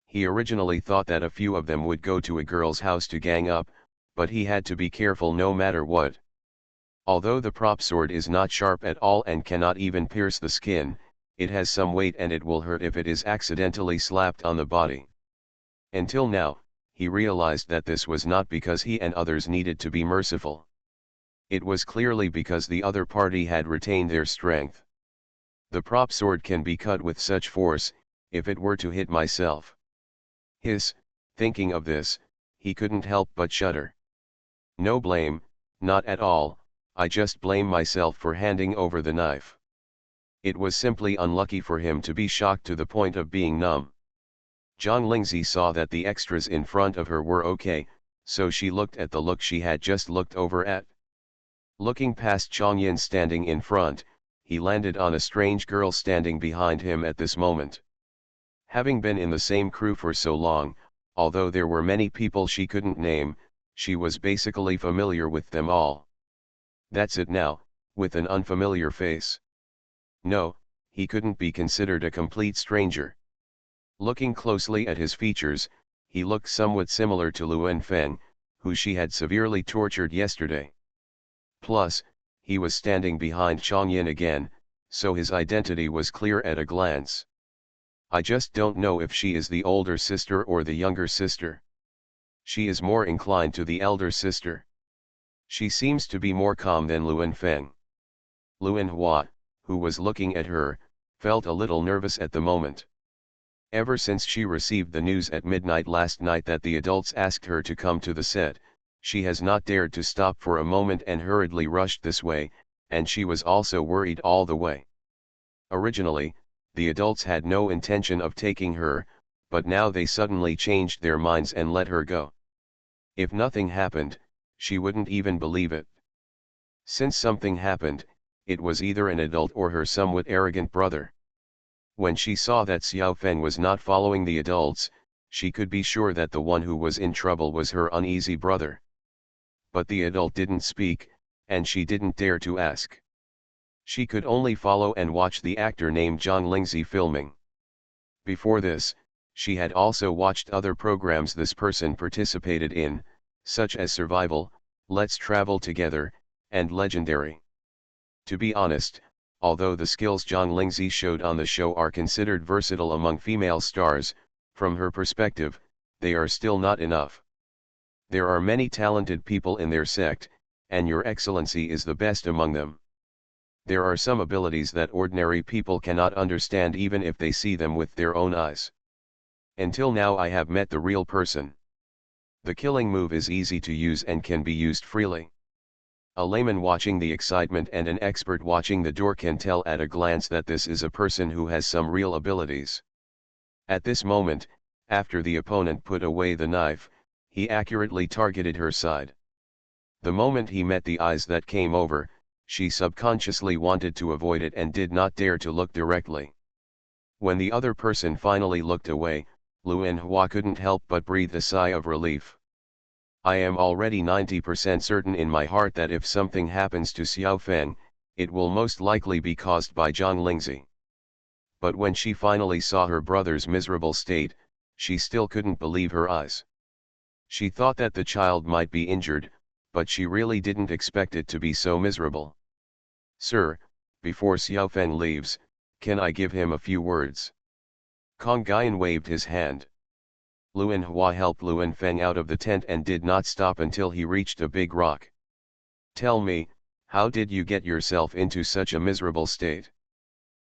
He originally thought that a few of them would go to a girl's house to gang up, but he had to be careful no matter what. Although the prop sword is not sharp at all and cannot even pierce the skin, it has some weight and it will hurt if it is accidentally slapped on the body. Until now, he realized that this was not because he and others needed to be merciful. It was clearly because the other party had retained their strength. The prop sword can be cut with such force, if it were to hit myself. Thinking of this, he couldn't help but shudder. No blame, not at all. I just blame myself for handing over the knife. It was simply unlucky for him to be shocked to the point of being numb. Zhang Lingzi saw that the extras in front of her were okay, so she looked at the look she had just looked over at. Looking past Chongyin standing in front, he landed on a strange girl standing behind him at this moment. Having been in the same crew for so long, although there were many people she couldn't name, she was basically familiar with them all. That's it now, with an unfamiliar face. No, he couldn't be considered a complete stranger. Looking closely at his features, he looked somewhat similar to Luan Feng, who she had severely tortured yesterday. Plus, he was standing behind Chongyin again, so his identity was clear at a glance. I just don't know if she is the older sister or the younger sister. She is more inclined to the elder sister. She seems to be more calm than Luan Feng. Luan Hua, who was looking at her, felt a little nervous at the moment. Ever since she received the news at midnight last night that the adults asked her to come to the set, she has not dared to stop for a moment and hurriedly rushed this way, and she was also worried all the way. Originally, the adults had no intention of taking her, but now they suddenly changed their minds and let her go. If nothing happened, she wouldn't even believe it. Since something happened, it was either an adult or her somewhat arrogant brother. When she saw that Xiao Feng was not following the adults, she could be sure that the one who was in trouble was her uneasy brother. But the adult didn't speak, and she didn't dare to ask. She could only follow and watch the actor named Zhang Lingzi filming. Before this, she had also watched other programs this person participated in, such as Survival, Let's Travel Together, and Legendary. To be honest, although the skills Zhang Lingzi showed on the show are considered versatile among female stars, from her perspective, they are still not enough. There are many talented people in their sect, and Your Excellency is the best among them. There are some abilities that ordinary people cannot understand even if they see them with their own eyes. Until now I have met the real person. The killing move is easy to use and can be used freely. A layman watching the excitement and an expert watching the door can tell at a glance that this is a person who has some real abilities. At this moment, after the opponent put away the knife, he accurately targeted her side. The moment he met the eyes that came over, she subconsciously wanted to avoid it and did not dare to look directly. When the other person finally looked away, Luan Hua couldn't help but breathe a sigh of relief. I am already 90% certain in my heart that if something happens to Xiao Feng, it will most likely be caused by Zhang Lingzi. But when she finally saw her brother's miserable state, she still couldn't believe her eyes. She thought that the child might be injured, but she really didn't expect it to be so miserable. "Sir, before Xiao Feng leaves, can I give him a few words?" Kong Guyan waved his hand. Luan Hua helped Luan Feng out of the tent and did not stop until he reached a big rock. "Tell me, how did you get yourself into such a miserable state?"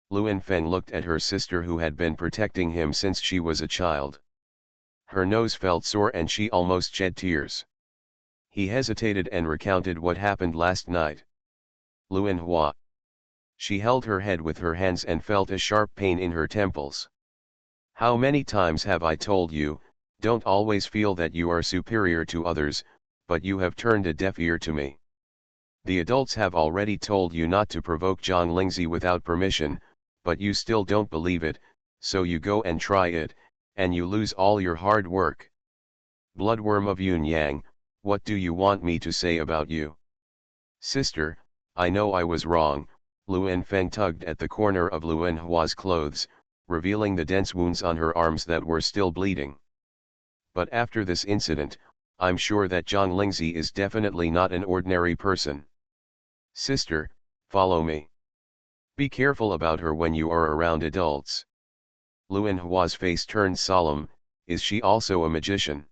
Luan Feng looked at her sister who had been protecting him since she was a child. Her nose felt sore and she almost shed tears. He hesitated and recounted what happened last night. "Luan Hua." She held her head with her hands and felt a sharp pain in her temples. "How many times have I told you, don't always feel that you are superior to others, but you have turned a deaf ear to me. The adults have already told you not to provoke Zhang Lingzi without permission, but you still don't believe it, so you go and try it, and you lose all your hard work. Bloodworm of Yun Yang, what do you want me to say about you?" "Sister, I know I was wrong." Luan Feng tugged at the corner of Luan Hua's clothes, revealing the dense wounds on her arms that were still bleeding. "But after this incident, I'm sure that Zhang Lingzi is definitely not an ordinary person. Sister, follow me. Be careful about her when you are around adults." Luan Hua's face turned solemn. "Is she also a magician?"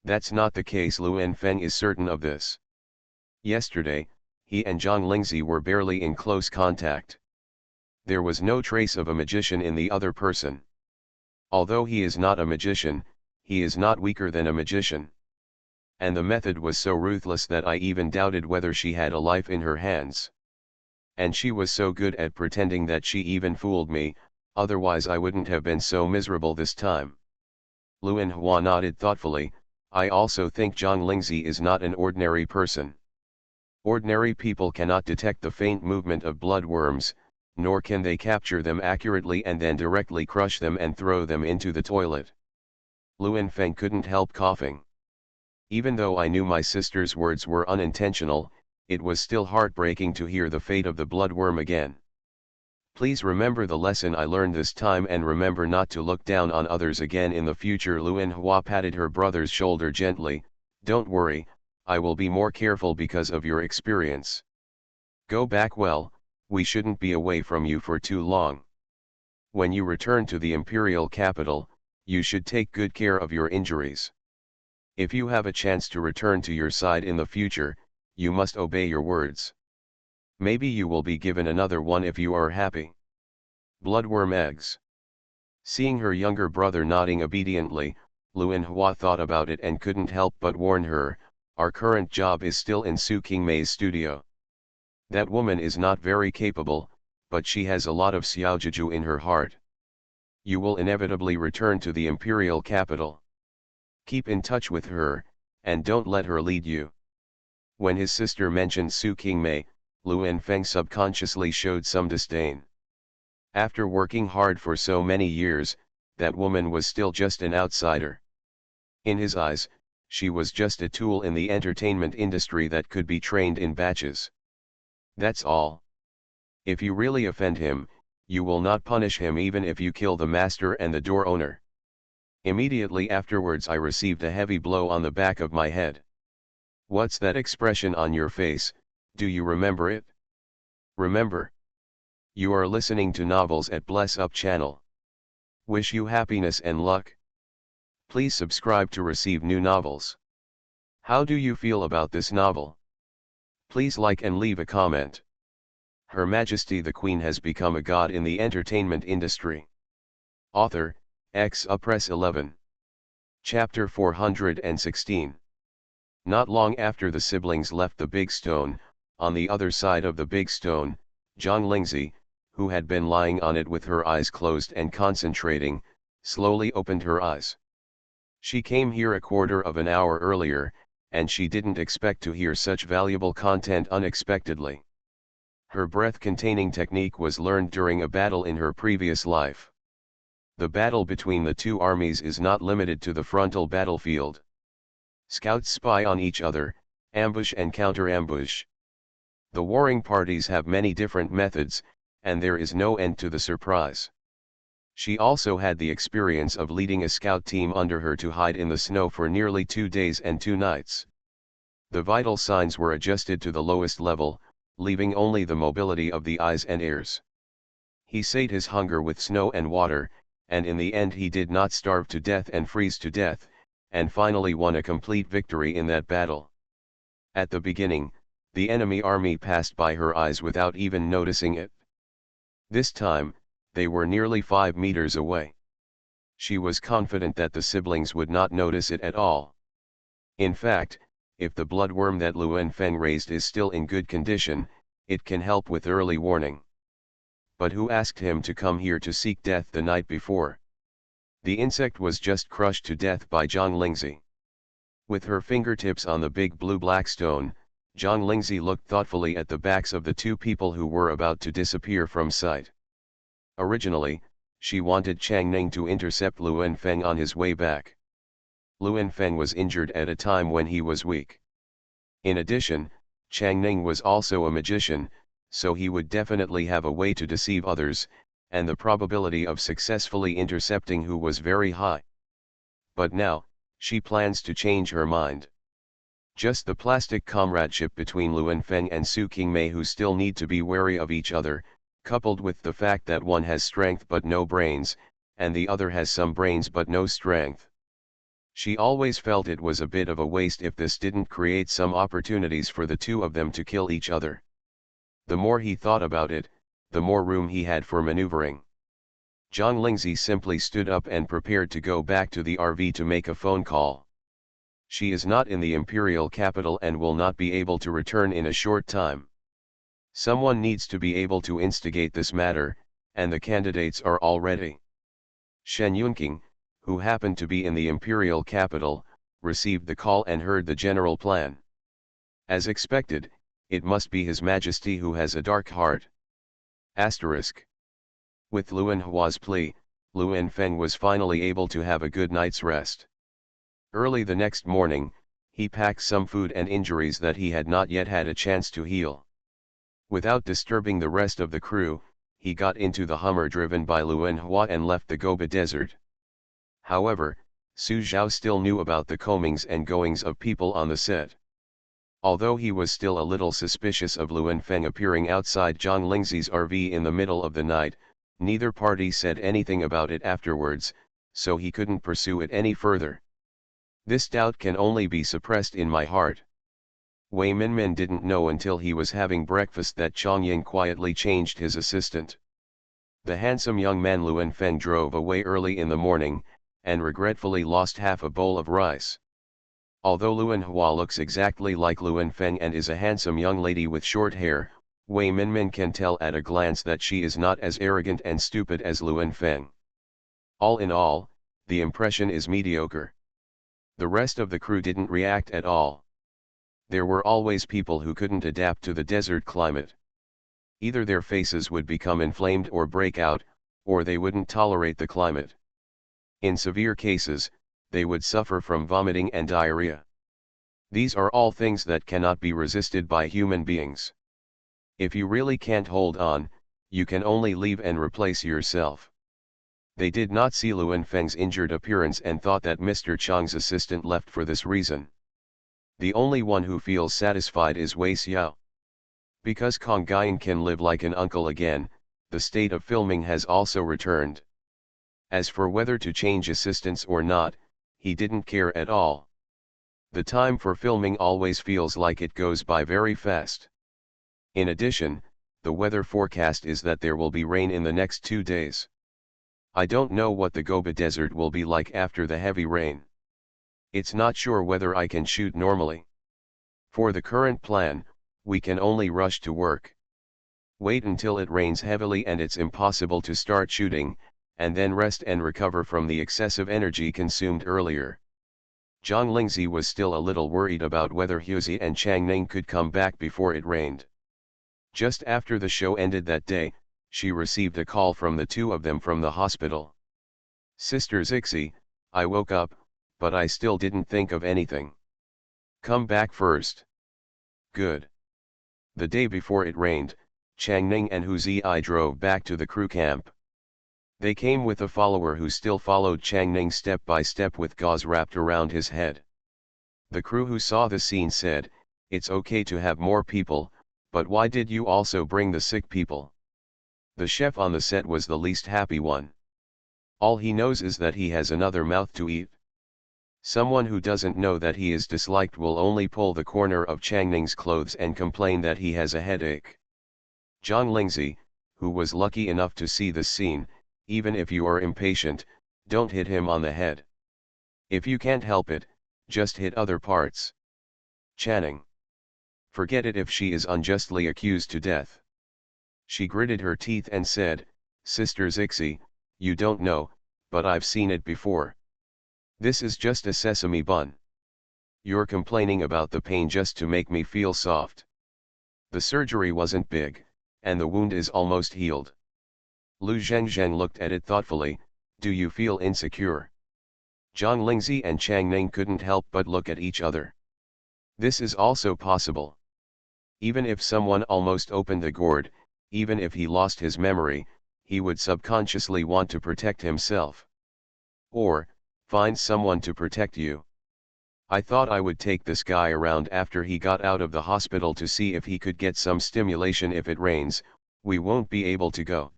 "That's not the case." Luan Feng is certain of this. Yesterday, he and Zhang Lingzi were barely in close contact. There was no trace of a magician in the other person. Although he is not a magician, he is not weaker than a magician. And the method was so ruthless that I even doubted whether she had a life in her hands. And she was so good at pretending that she even fooled me, otherwise I wouldn't have been so miserable this time. Luan Hua nodded thoughtfully. "I also think Zhang Lingzi is not an ordinary person. Ordinary people cannot detect the faint movement of bloodworms, nor can they capture them accurately and then directly crush them and throw them into the toilet." Luan Feng couldn't help coughing. Even though I knew my sister's words were unintentional, it was still heartbreaking to hear the fate of the bloodworm again. "Please remember the lesson I learned this time and remember not to look down on others again in the future." Luan Hua patted her brother's shoulder gently. "Don't worry, I will be more careful because of your experience. Go back well, we shouldn't be away from you for too long. When you return to the imperial capital, you should take good care of your injuries. If you have a chance to return to your side in the future, you must obey your words. Maybe you will be given another one if you are happy." Bloodworm eggs. Seeing her younger brother nodding obediently, Luan Hua thought about it and couldn't help but warn her, "Our current job is still in Su Qingmei's studio. That woman is not very capable, but she has a lot of Xiaojiju in her heart. You will inevitably return to the imperial capital. Keep in touch with her, and don't let her lead you." When his sister mentioned Su Qingmei, Luan Feng subconsciously showed some disdain. After working hard for so many years, that woman was still just an outsider. In his eyes, she was just a tool in the entertainment industry that could be trained in batches. That's all. If you really offend him, you will not punish him even if you kill the master and the door owner. Immediately afterwards I received a heavy blow on the back of my head. What's that expression on your face, do you remember it? Remember? You are listening to Novels at Bless Up channel. Wish you happiness and luck. Please subscribe to receive new novels. How do you feel about this novel? Please like and leave a comment. Her Majesty the Queen has become a god in the entertainment industry. Author, Press 11. Chapter 416. Not long after the siblings left the big stone, on the other side of the big stone, Zhang Lingzi, who had been lying on it with her eyes closed and concentrating, slowly opened her eyes. She came here a quarter of an hour earlier, and she didn't expect to hear such valuable content unexpectedly. Her breath-containing technique was learned during a battle in her previous life. The battle between the two armies is not limited to the frontal battlefield. Scouts spy on each other, ambush and counter-ambush. The warring parties have many different methods, and there is no end to the surprise. She also had the experience of leading a scout team under her to hide in the snow for nearly 2 days and 2 nights. The vital signs were adjusted to the lowest level, leaving only the mobility of the eyes and ears. He sate his hunger with snow and water, and in the end he did not starve to death and freeze to death, and finally won a complete victory in that battle. At the beginning, the enemy army passed by her eyes without even noticing it. This time, they were nearly 5 meters away. She was confident that the siblings would not notice it at all. In fact, if the bloodworm that Luen Feng raised is still in good condition, it can help with early warning. But who asked him to come here to seek death the night before? The insect was just crushed to death by Zhang Lingzi. With her fingertips on the big blue-black stone, Zhang Lingzi looked thoughtfully at the backs of the 2 people who were about to disappear from sight. Originally, she wanted Chang Ning to intercept Luen Feng on his way back. Luen Feng was injured at a time when he was weak. In addition, Chang Ning was also a magician, so he would definitely have a way to deceive others, and the probability of successfully intercepting who was very high. But now, she plans to change her mind. Just the plastic comradeship between Luen Feng and Su Qingmei, who still need to be wary of each other, coupled with the fact that one has strength but no brains, and the other has some brains but no strength. She always felt it was a bit of a waste if this didn't create some opportunities for the 2 of them to kill each other. The more he thought about it, the more room he had for maneuvering. Zhang Lingzi simply stood up and prepared to go back to the RV to make a phone call. She is not in the imperial capital and will not be able to return in a short time. Someone needs to be able to instigate this matter, and the candidates are all ready. Shen Yunqing, who happened to be in the imperial capital, received the call and heard the general plan. As expected, it must be His Majesty who has a dark heart. Asterisk. With Luen Hua's plea, Luen Feng was finally able to have a good night's rest. Early the next morning, he packed some food and injuries that he had not yet had a chance to heal. Without disturbing the rest of the crew, he got into the Hummer driven by Luen Hua and left the Gobi Desert. However, Su Zhao still knew about the comings and goings of people on the set. Although he was still a little suspicious of Luen Feng appearing outside Zhang Lingzi's RV in the middle of the night, neither party said anything about it afterwards, so he couldn't pursue it any further. This doubt can only be suppressed in my heart. Wei Minmin didn't know until he was having breakfast that Chong Ying quietly changed his assistant. The handsome young man Luen Feng drove away early in the morning, and regretfully lost half a bowl of rice. Although Luen Hua looks exactly like Luen Feng and is a handsome young lady with short hair, Wei Minmin can tell at a glance that she is not as arrogant and stupid as Luen Feng. All in all, the impression is mediocre. The rest of the crew didn't react at all. There were always people who couldn't adapt to the desert climate. Either their faces would become inflamed or break out, or they wouldn't tolerate the climate. In severe cases, they would suffer from vomiting and diarrhea. These are all things that cannot be resisted by human beings. If you really can't hold on, you can only leave and replace yourself. They did not see Luen Feng's injured appearance and thought that Mr. Chang's assistant left for this reason. The only one who feels satisfied is Wei Xiao. Because Kong Guiyan can live like an uncle again, the state of filming has also returned. As for whether to change assistants or not, he didn't care at all. The time for filming always feels like it goes by very fast. In addition, the weather forecast is that there will be rain in the next 2 days. I don't know what the Gobi Desert will be like after the heavy rain. It's not sure whether I can shoot normally. For the current plan, we can only rush to work. Wait until it rains heavily and it's impossible to start shooting, and then rest and recover from the excessive energy consumed earlier. Zhang Lingzi was still a little worried about whether Huzi and Chang Ning could come back before it rained. Just after the show ended that day, she received a call from the 2 of them from the hospital. Sister Zixi, I woke up, but I still didn't think of anything. Come back first. Good. The day before it rained, Chang Ning and Hu Zi drove back to the crew camp. They came with a follower who still followed Chang Ning step by step with gauze wrapped around his head. The crew who saw the scene said, "It's okay to have more people, but why did you also bring the sick people?" The chef on the set was the least happy one. All he knows is that he has another mouth to eat. Someone who doesn't know that he is disliked will only pull the corner of Chang Ning's clothes and complain that he has a headache. Zhang Lingzi, who was lucky enough to see this scene, even if you are impatient, don't hit him on the head. If you can't help it, just hit other parts. Channing. Forget it if she is unjustly accused to death. She gritted her teeth and said, "Sister Zixi, you don't know, but I've seen it before. This is just a sesame bun. You're complaining about the pain just to make me feel soft. The surgery wasn't big, and the wound is almost healed." Lu Zhengzheng looked at it thoughtfully. "Do you feel insecure?" Zhang Lingzi and Chang Ning couldn't help but look at each other. This is also possible. Even if someone almost opened the gourd, even if he lost his memory, he would subconsciously want to protect himself. Or, find someone to protect you. I thought I would take this guy around after he got out of the hospital to see if he could get some stimulation. If it rains, we won't be able to go.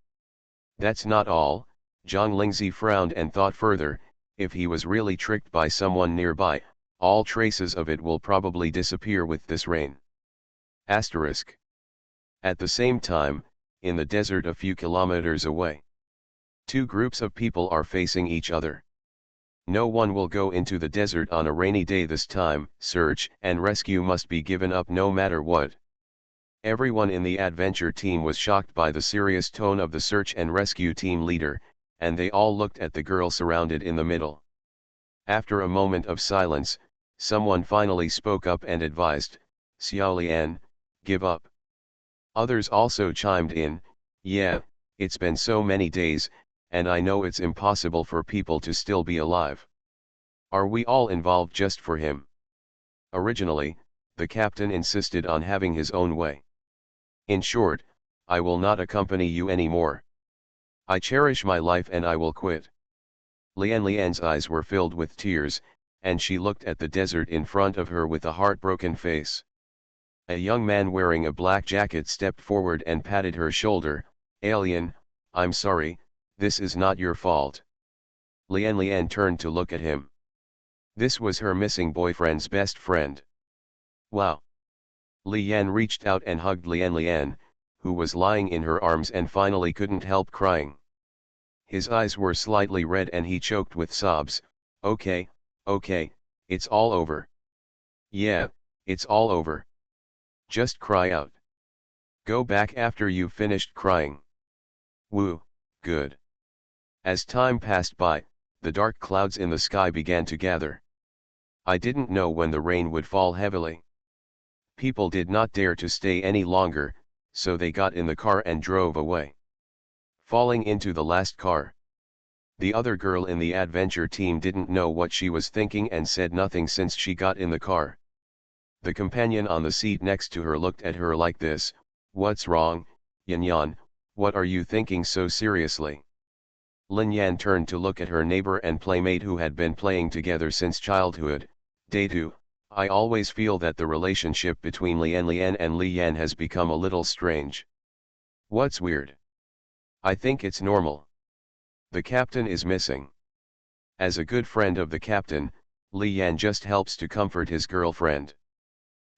That's not all. Zhang Lingzi frowned and thought further. If he was really tricked by someone nearby, all traces of it will probably disappear with this rain. Asterisk. At the same time, in the desert a few kilometers away, two groups of people are facing each other. No one will go into the desert on a rainy day this time. Search and rescue must be given up no matter what. Everyone in the adventure team was shocked by the serious tone of the search and rescue team leader, and they all looked at the girl surrounded in the middle. After a moment of silence, someone finally spoke up and advised, "Xiao Lian, give up." Others also chimed in, "Yeah, it's been so many days, and I know it's impossible for people to still be alive. Are we all involved just for him?" Originally, the captain insisted on having his own way. "In short, I will not accompany you anymore. I cherish my life and I will quit." Lian's eyes were filled with tears, and she looked at the desert in front of her with a heartbroken face. A young man wearing a black jacket stepped forward and patted her shoulder. "Alien, I'm sorry, this is not your fault." Lian turned to look at him. This was her missing boyfriend's best friend. Wow. Lian reached out and hugged Lian, who was lying in her arms and finally couldn't help crying. His eyes were slightly red and he choked with sobs. Okay, it's all over. Yeah, it's all over. Just cry out. Go back after you've finished crying." Woo, good. As time passed by, the dark clouds in the sky began to gather. I didn't know when the rain would fall heavily. People did not dare to stay any longer, so they got in the car and drove away. Falling into the last car. The other girl in the adventure team didn't know what she was thinking and said nothing since she got in the car. The companion on the seat next to her looked at her like this, "What's wrong, Yan? What are you thinking so seriously?" Lin Yan turned to look at her neighbor and playmate who had been playing together since childhood. "Datu, I always feel that the relationship between Lian and Li Yan has become a little strange." "What's weird?" "I think it's normal. The captain is missing. As a good friend of the captain, Li Yan just helps to comfort his girlfriend.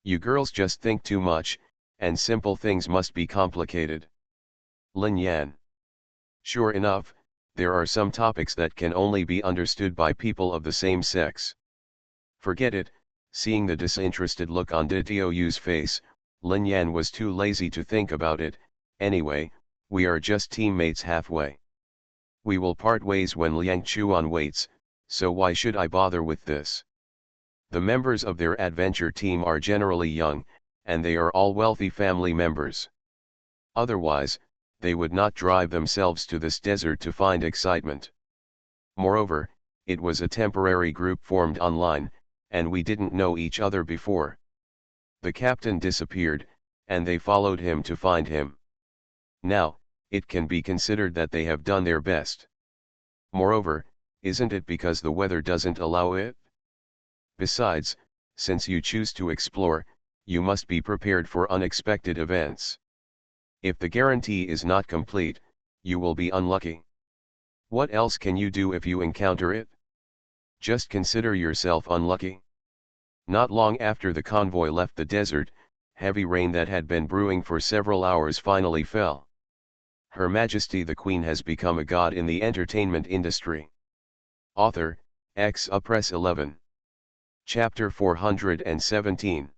You girls just think too much, and simple things must be complicated." Lin Yan. Sure enough, there are some topics that can only be understood by people of the same sex. Forget it. Seeing the disinterested look on Dityou's face, Lin Yan was too lazy to think about it. "Anyway, we are just teammates halfway. We will part ways when Liang Chuan waits, so why should I bother with this?" The members of their adventure team are generally young, and they are all wealthy family members. Otherwise, they would not drive themselves to this desert to find excitement. Moreover, it was a temporary group formed online, and we didn't know each other before. The captain disappeared, and they followed him to find him. Now, it can be considered that they have done their best. Moreover, isn't it because the weather doesn't allow it? Besides, since you choose to explore, you must be prepared for unexpected events. If the guarantee is not complete, you will be unlucky. What else can you do if you encounter it? Just consider yourself unlucky. Not long after the convoy left the desert, heavy rain that had been brewing for several hours finally fell. Her Majesty the Queen has become a god in the entertainment industry. Author, Press 11. Chapter 417.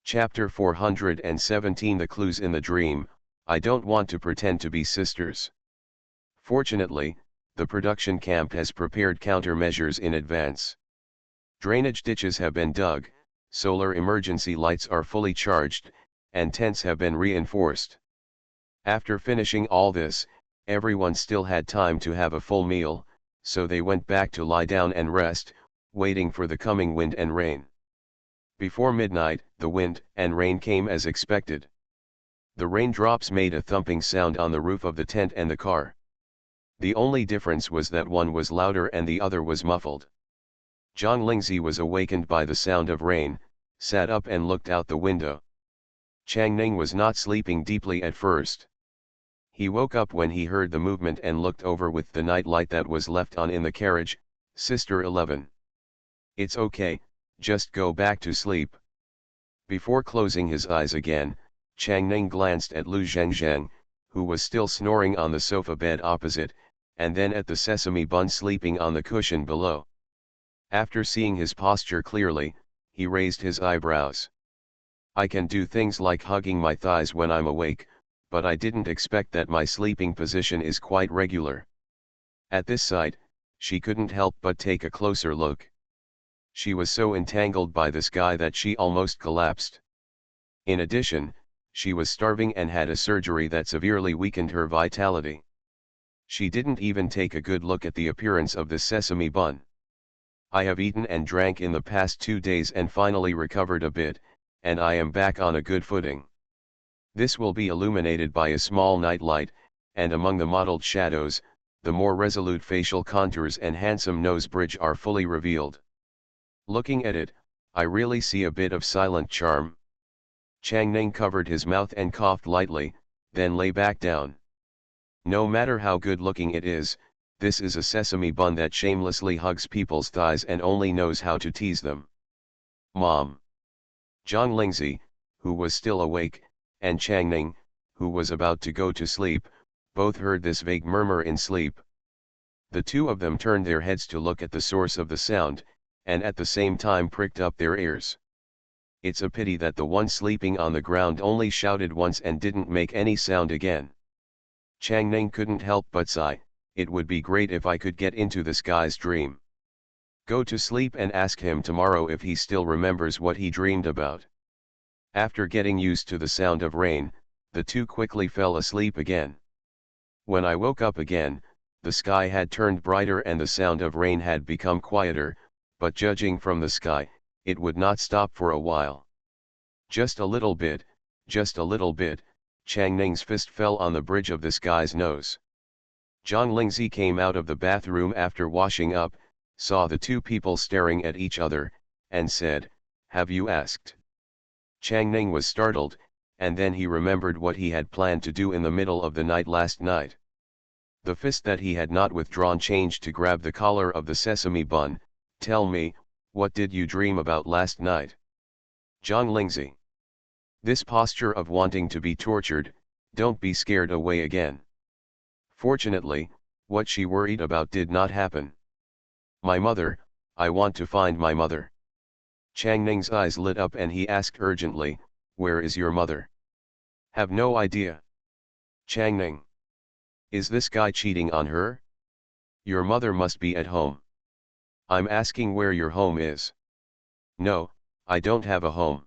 Chapter 417 The clues in the dream. I don't want to pretend to be sisters. Fortunately, the production camp has prepared countermeasures in advance. Drainage ditches have been dug, solar emergency lights are fully charged, and tents have been reinforced. After finishing all this, everyone still had time to have a full meal, so they went back to lie down and rest, waiting for the coming wind and rain. Before midnight, the wind and rain came as expected. The raindrops made a thumping sound on the roof of the tent and the car. The only difference was that one was louder and the other was muffled. Zhang Lingzi was awakened by the sound of rain, sat up and looked out the window. Chang Ning was not sleeping deeply at first. He woke up when he heard the movement and looked over with the night light that was left on in the carriage. Sister 11. It's okay, just go back to sleep. Before closing his eyes again, Chang Ning glanced at Lu Zhengzheng, who was still snoring on the sofa bed opposite, and then at the sesame bun sleeping on the cushion below. After seeing his posture clearly, he raised his eyebrows. I can do things like hugging my thighs when I'm awake, but I didn't expect that my sleeping position is quite regular. At this sight, she couldn't help but take a closer look. She was so entangled by this guy that she almost collapsed. In addition, she was starving and had a surgery that severely weakened her vitality. She didn't even take a good look at the appearance of the sesame bun. I have eaten and drank in the past 2 days and finally recovered a bit, and I am back on a good footing. This will be illuminated by a small night light, and among the mottled shadows, the more resolute facial contours and handsome nose bridge are fully revealed. Looking at it, I really see a bit of silent charm. Chang Ning covered his mouth and coughed lightly, then lay back down. No matter how good looking it is, this is a sesame bun that shamelessly hugs people's thighs and only knows how to tease them. Mom. Zhang Lingzi, who was still awake, and Chang Ning, who was about to go to sleep, both heard this vague murmur in sleep. The two of them turned their heads to look at the source of the sound, and at the same time pricked up their ears. It's a pity that the one sleeping on the ground only shouted once and didn't make any sound again. Chang Ning couldn't help but sigh, it would be great if I could get into this guy's dream. Go to sleep and ask him tomorrow if he still remembers what he dreamed about. After getting used to the sound of rain, the two quickly fell asleep again. When I woke up again, the sky had turned brighter and the sound of rain had become quieter, but judging from the sky, it would not stop for a while. Just a little bit, just a little bit. Chang Ning's fist fell on the bridge of this guy's nose. Zhang Lingzi came out of the bathroom after washing up, saw the two people staring at each other, and said, "Have you asked?" Chang Ning was startled, and then he remembered what he had planned to do in the middle of the night last night. The fist that he had not withdrawn changed to grab the collar of the sesame bun. "Tell me, what did you dream about last night?" Zhang Lingzi. This posture of wanting to be tortured, don't be scared away again. Fortunately, what she worried about did not happen. My mother, I want to find my mother. Chang Ning's eyes lit up and he asked urgently, "Where is your mother?" Have no idea. Chang Ning. Is this guy cheating on her? Your mother must be at home. I'm asking where your home is. No, I don't have a home.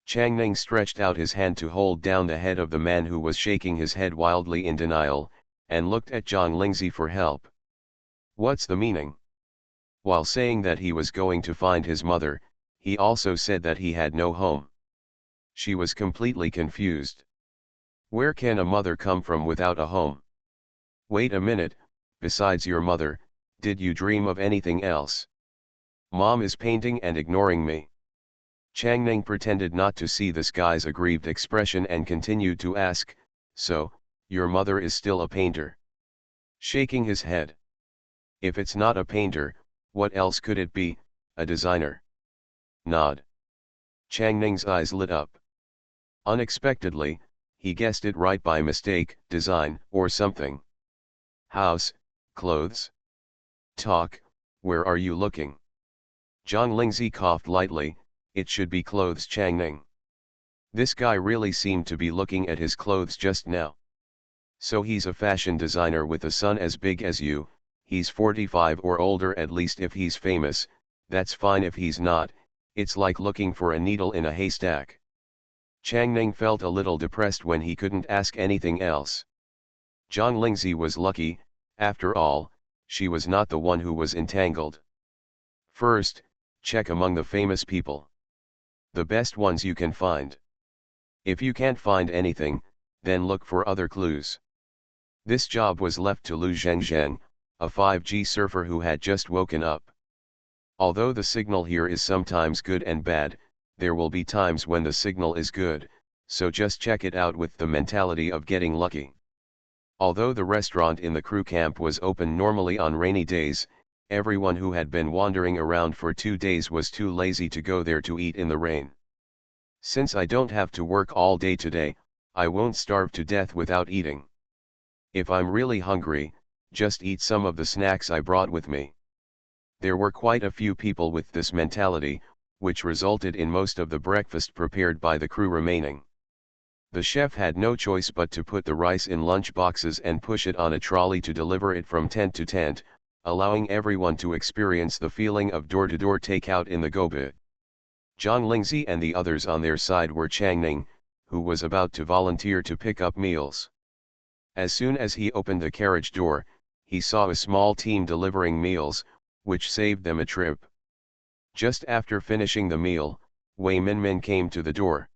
Chang Ning stretched out his hand to hold down the head of the man who was shaking his head wildly in denial, and looked at Zhang Lingzi for help. What's the meaning? While saying that he was going to find his mother, he also said that he had no home. She was completely confused. Where can a mother come from without a home? Wait a minute, besides your mother, did you dream of anything else? Mom is painting and ignoring me. Changning pretended not to see this guy's aggrieved expression and continued to ask, so, your mother is still a painter? Shaking his head. If it's not a painter, what else could it be, a designer? Nod. Changning's eyes lit up. Unexpectedly, he guessed it right by mistake, design, or something. House, clothes. Talk, where are you looking? Zhang Lingzi coughed lightly, it should be clothes Changning. This guy really seemed to be looking at his clothes just now. So he's a fashion designer with a son as big as you, he's 45 or older at least if he's famous, that's fine if he's not, it's like looking for a needle in a haystack. Changning felt a little depressed when he couldn't ask anything else. Zhang Lingzi was lucky, after all, she was not the one who was entangled. First, check among the famous people. The best ones you can find. If you can't find anything, then look for other clues. This job was left to Lu Zhengzheng, a 5G surfer who had just woken up. Although the signal here is sometimes good and bad, there will be times when the signal is good, so just check it out with the mentality of getting lucky. Although the restaurant in the crew camp was open normally on rainy days, everyone who had been wandering around for 2 days was too lazy to go there to eat in the rain. Since I don't have to work all day today, I won't starve to death without eating. If I'm really hungry, just eat some of the snacks I brought with me. There were quite a few people with this mentality, which resulted in most of the breakfast prepared by the crew remaining. The chef had no choice but to put the rice in lunch boxes and push it on a trolley to deliver it from tent to tent, allowing everyone to experience the feeling of door-to-door takeout in the Gobi. Zhang Lingzi and the others on their side were Changning, who was about to volunteer to pick up meals. As soon as he opened the carriage door, he saw a small team delivering meals, which saved them a trip. Just after finishing the meal, Wei Minmin came to the door.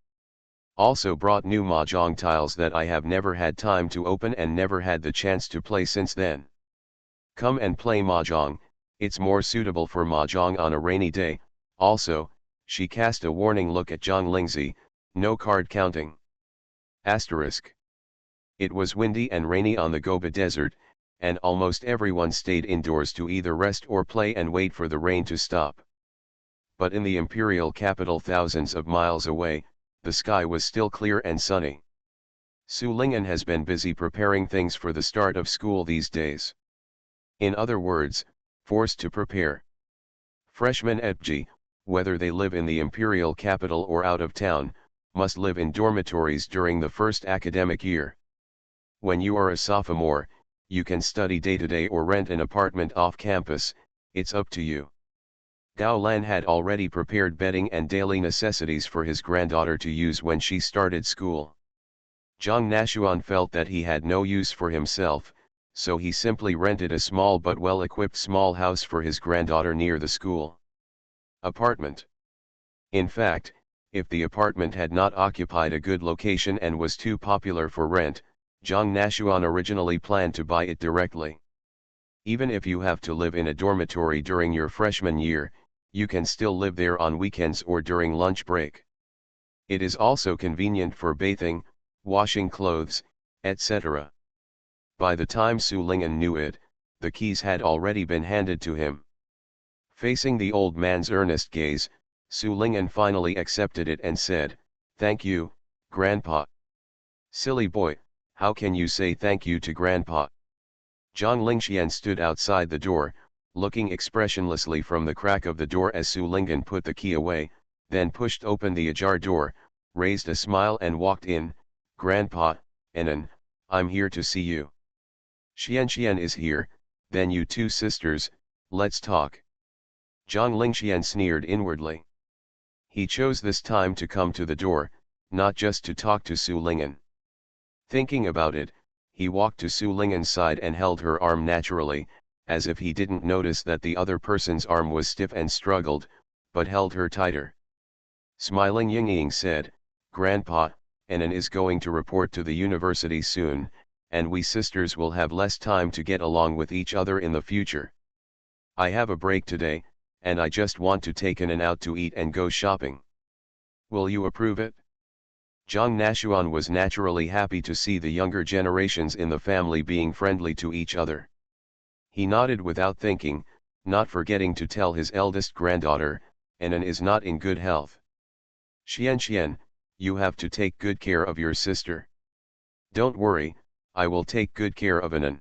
Also brought new mahjong tiles that I have never had time to open and never had the chance to play since then. Come and play mahjong, it's more suitable for mahjong on a rainy day. Also, she cast a warning look at Zhang Lingzi, no card counting. Asterisk. It was windy and rainy on the Gobi Desert, and almost everyone stayed indoors to either rest or play and wait for the rain to stop. But in the imperial capital thousands of miles away, the sky was still clear and sunny. Su Ling'an has been busy preparing things for the start of school these days. In other words, forced to prepare. Freshmen at G, whether they live in the imperial capital or out of town, must live in dormitories during the first academic year. When you are a sophomore, you can study day-to-day or rent an apartment off campus, it's up to you. Gao Lan had already prepared bedding and daily necessities for his granddaughter to use when she started school. Zhang Nashuan felt that he had no use for himself, so he simply rented a small but well-equipped small house for his granddaughter near the school. Apartment. In fact, if the apartment had not occupied a good location and was too popular for rent, Zhang Nashuan originally planned to buy it directly. Even if you have to live in a dormitory during your freshman year, you can still live there on weekends or during lunch break. It is also convenient for bathing, washing clothes, etc. By the time Su Ling'an knew it, the keys had already been handed to him. Facing the old man's earnest gaze, Su Ling'an finally accepted it and said, "Thank you, Grandpa." "Silly boy, how can you say thank you to Grandpa?" Zhang Lingxian stood outside the door, looking expressionlessly from the crack of the door as Su Ling'an put the key away, then pushed open the ajar door, raised a smile and walked in. "Grandpa, Enan, I'm here to see you." "Xian is here, then you two sisters, let's talk." Zhang Lingxian sneered inwardly. He chose this time to come to the door, not just to talk to Su Ling'an. Thinking about it, he walked to Su Ling'an's side and held her arm naturally, as if he didn't notice that the other person's arm was stiff and struggled, but held her tighter. Smiling, Ying said, "Grandpa, Anan is going to report to the university soon, and we sisters will have less time to get along with each other in the future. I have a break today, and I just want to take Anan out to eat and go shopping. Will you approve it?" Zhang Nashuan was naturally happy to see the younger generations in the family being friendly to each other. He nodded without thinking, not forgetting to tell his eldest granddaughter, "Anan is not in good health. Xian, you have to take good care of your sister." "Don't worry, I will take good care of Anan."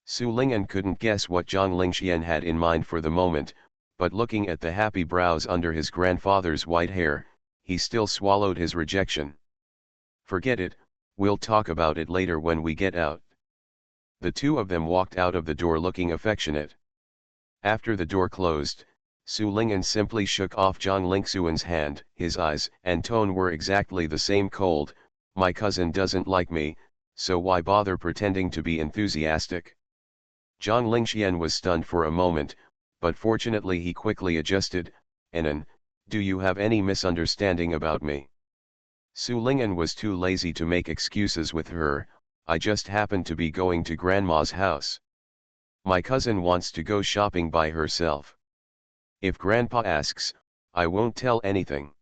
Su Ling'an couldn't guess what Zhang Lingxian had in mind for the moment, but looking at the happy brows under his grandfather's white hair, he still swallowed his rejection. "Forget it, we'll talk about it later when we get out." The two of them walked out of the door looking affectionate. After the door closed, Su Ling'an simply shook off Zhang Lingxuan's hand. His eyes and tone were exactly the same: cold. "My cousin doesn't like me, so why bother pretending to be enthusiastic?" Zhang Lingxian was stunned for a moment, but fortunately he quickly adjusted. "Anan, do you have any misunderstanding about me?" Su Ling'an was too lazy to make excuses with her. "I just happened to be going to Grandma's house. My cousin wants to go shopping by herself. If Grandpa asks, I won't tell anything.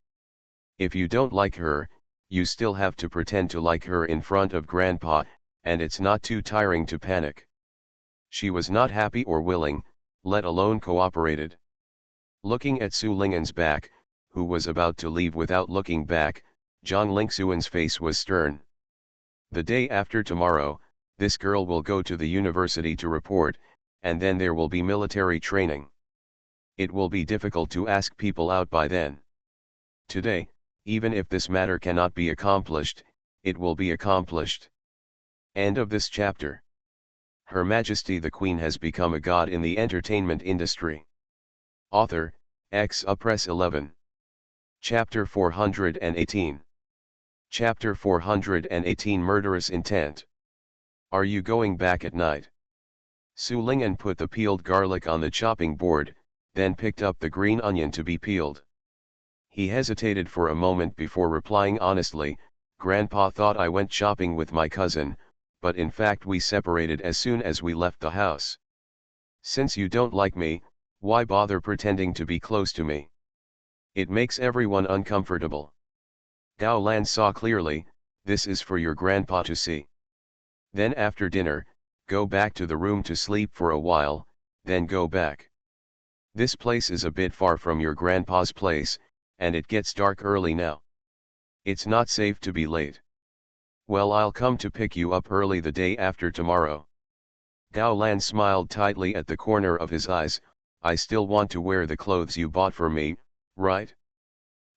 If you don't like her, you still have to pretend to like her in front of Grandpa, and it's not too tiring to panic." She was not happy or willing, let alone cooperated. Looking at Su Ling'an's back, who was about to leave without looking back, Zhang Lingxuan's face was stern. "The day after tomorrow, this girl will go to the university to report, and then there will be military training. It will be difficult to ask people out by then. Today, even if this matter cannot be accomplished, it will be accomplished." End of this chapter. Her Majesty the Queen has become a god in the entertainment industry. Author, Press 11. Chapter 418. Chapter 418, Murderous Intent. "Are you going back at night?" Su Ling'an put the peeled garlic on the chopping board, then picked up the green onion to be peeled. He hesitated for a moment before replying honestly, "Grandpa thought I went shopping with my cousin, but in fact we separated as soon as we left the house. Since you don't like me, why bother pretending to be close to me? It makes everyone uncomfortable." Gao Lan saw clearly, "This is for your grandpa to see. Then after dinner, go back to the room to sleep for a while, then go back. This place is a bit far from your grandpa's place, and it gets dark early now. It's not safe to be late." "Well, I'll come to pick you up early the day after tomorrow." Gao Lan smiled tightly at the corner of his eyes. "I still want to wear the clothes you bought for me, right?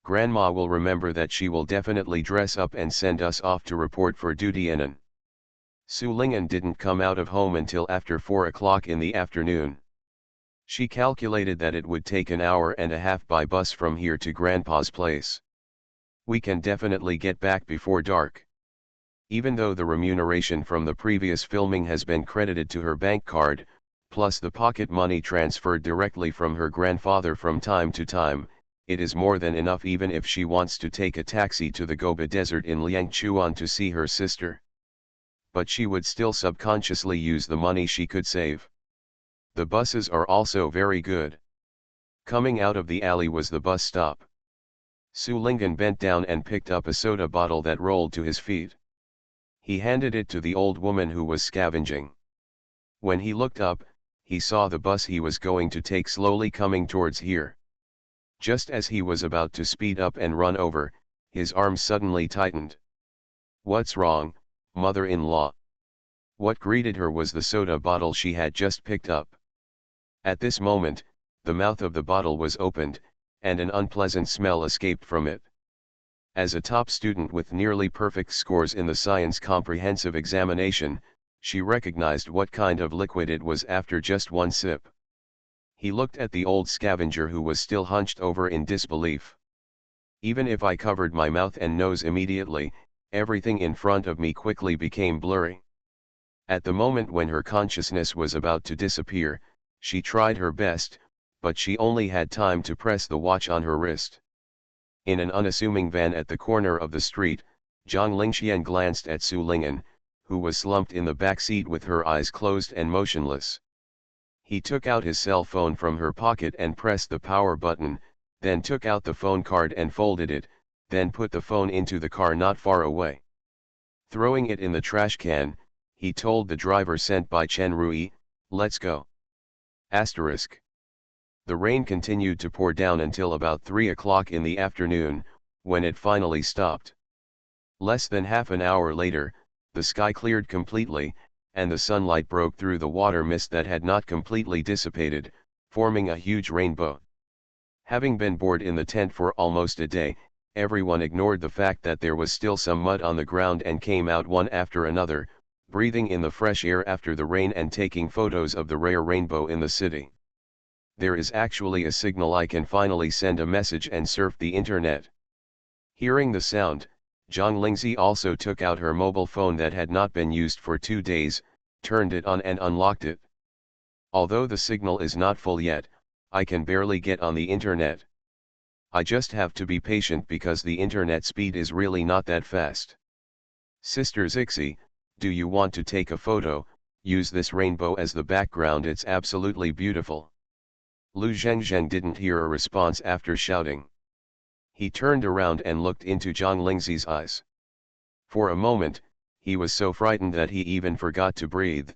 Grandma will remember that. She will definitely dress up and send us off to report for duty." Anan. Su Ling'an didn't come out of home until after 4 o'clock in the afternoon. She calculated that it would take an hour and a half by bus from here to Grandpa's place. "We can definitely get back before dark." Even though the remuneration from the previous filming has been credited to her bank card, plus the pocket money transferred directly from her grandfather from time to time, it is more than enough even if she wants to take a taxi to the Gobi Desert in Liangchuan to see her sister. But she would still subconsciously use the money she could save. The buses are also very good. Coming out of the alley was the bus stop. Su Ling'an bent down and picked up a soda bottle that rolled to his feet. He handed it to the old woman who was scavenging. When he looked up, he saw the bus he was going to take slowly coming towards here. Just as he was about to speed up and run over, his arm suddenly tightened. "What's wrong, mother-in-law?" What greeted her was the soda bottle she had just picked up. At this moment, the mouth of the bottle was opened, and an unpleasant smell escaped from it. As a top student with nearly perfect scores in the science comprehensive examination, she recognized what kind of liquid it was after just one sip. He looked at the old scavenger who was still hunched over in disbelief. "Even if I covered my mouth and nose immediately, everything in front of me quickly became blurry. At the moment when her consciousness was about to disappear, she tried her best, but she only had time to press the watch on her wrist. In an unassuming van at the corner of the street, Zhang Lingxian glanced at Su Ling'an, who was slumped in the back seat with her eyes closed and motionless. He took out his cell phone from her pocket and pressed the power button, then took out the phone card and folded it, then put the phone into the car not far away. Throwing it in the trash can, he told the driver sent by Chen Rui, "Let's go." Asterisk. The rain continued to pour down until about 3 o'clock in the afternoon, when it finally stopped. Less than half an hour later, the sky cleared completely, and the sunlight broke through the water mist that had not completely dissipated, forming a huge rainbow. Having been bored in the tent for almost a day, everyone ignored the fact that there was still some mud on the ground and came out one after another, breathing in the fresh air after the rain and taking photos of the rare rainbow in the city. There is actually a signal I can finally send a message and surf the internet. Hearing the sound, Zhang Lingzi also took out her mobile phone that had not been used for 2 days, turned it on and unlocked it. Although the signal is not full yet, I can barely get on the internet. I just have to be patient because the internet speed is really not that fast. Sister Zixi, do you want to take a photo? Use this rainbow as the background, it's absolutely beautiful. Lu Zhengzheng didn't hear a response after shouting. He turned around and looked into Zhang Lingzi's eyes. For a moment, he was so frightened that he even forgot to breathe.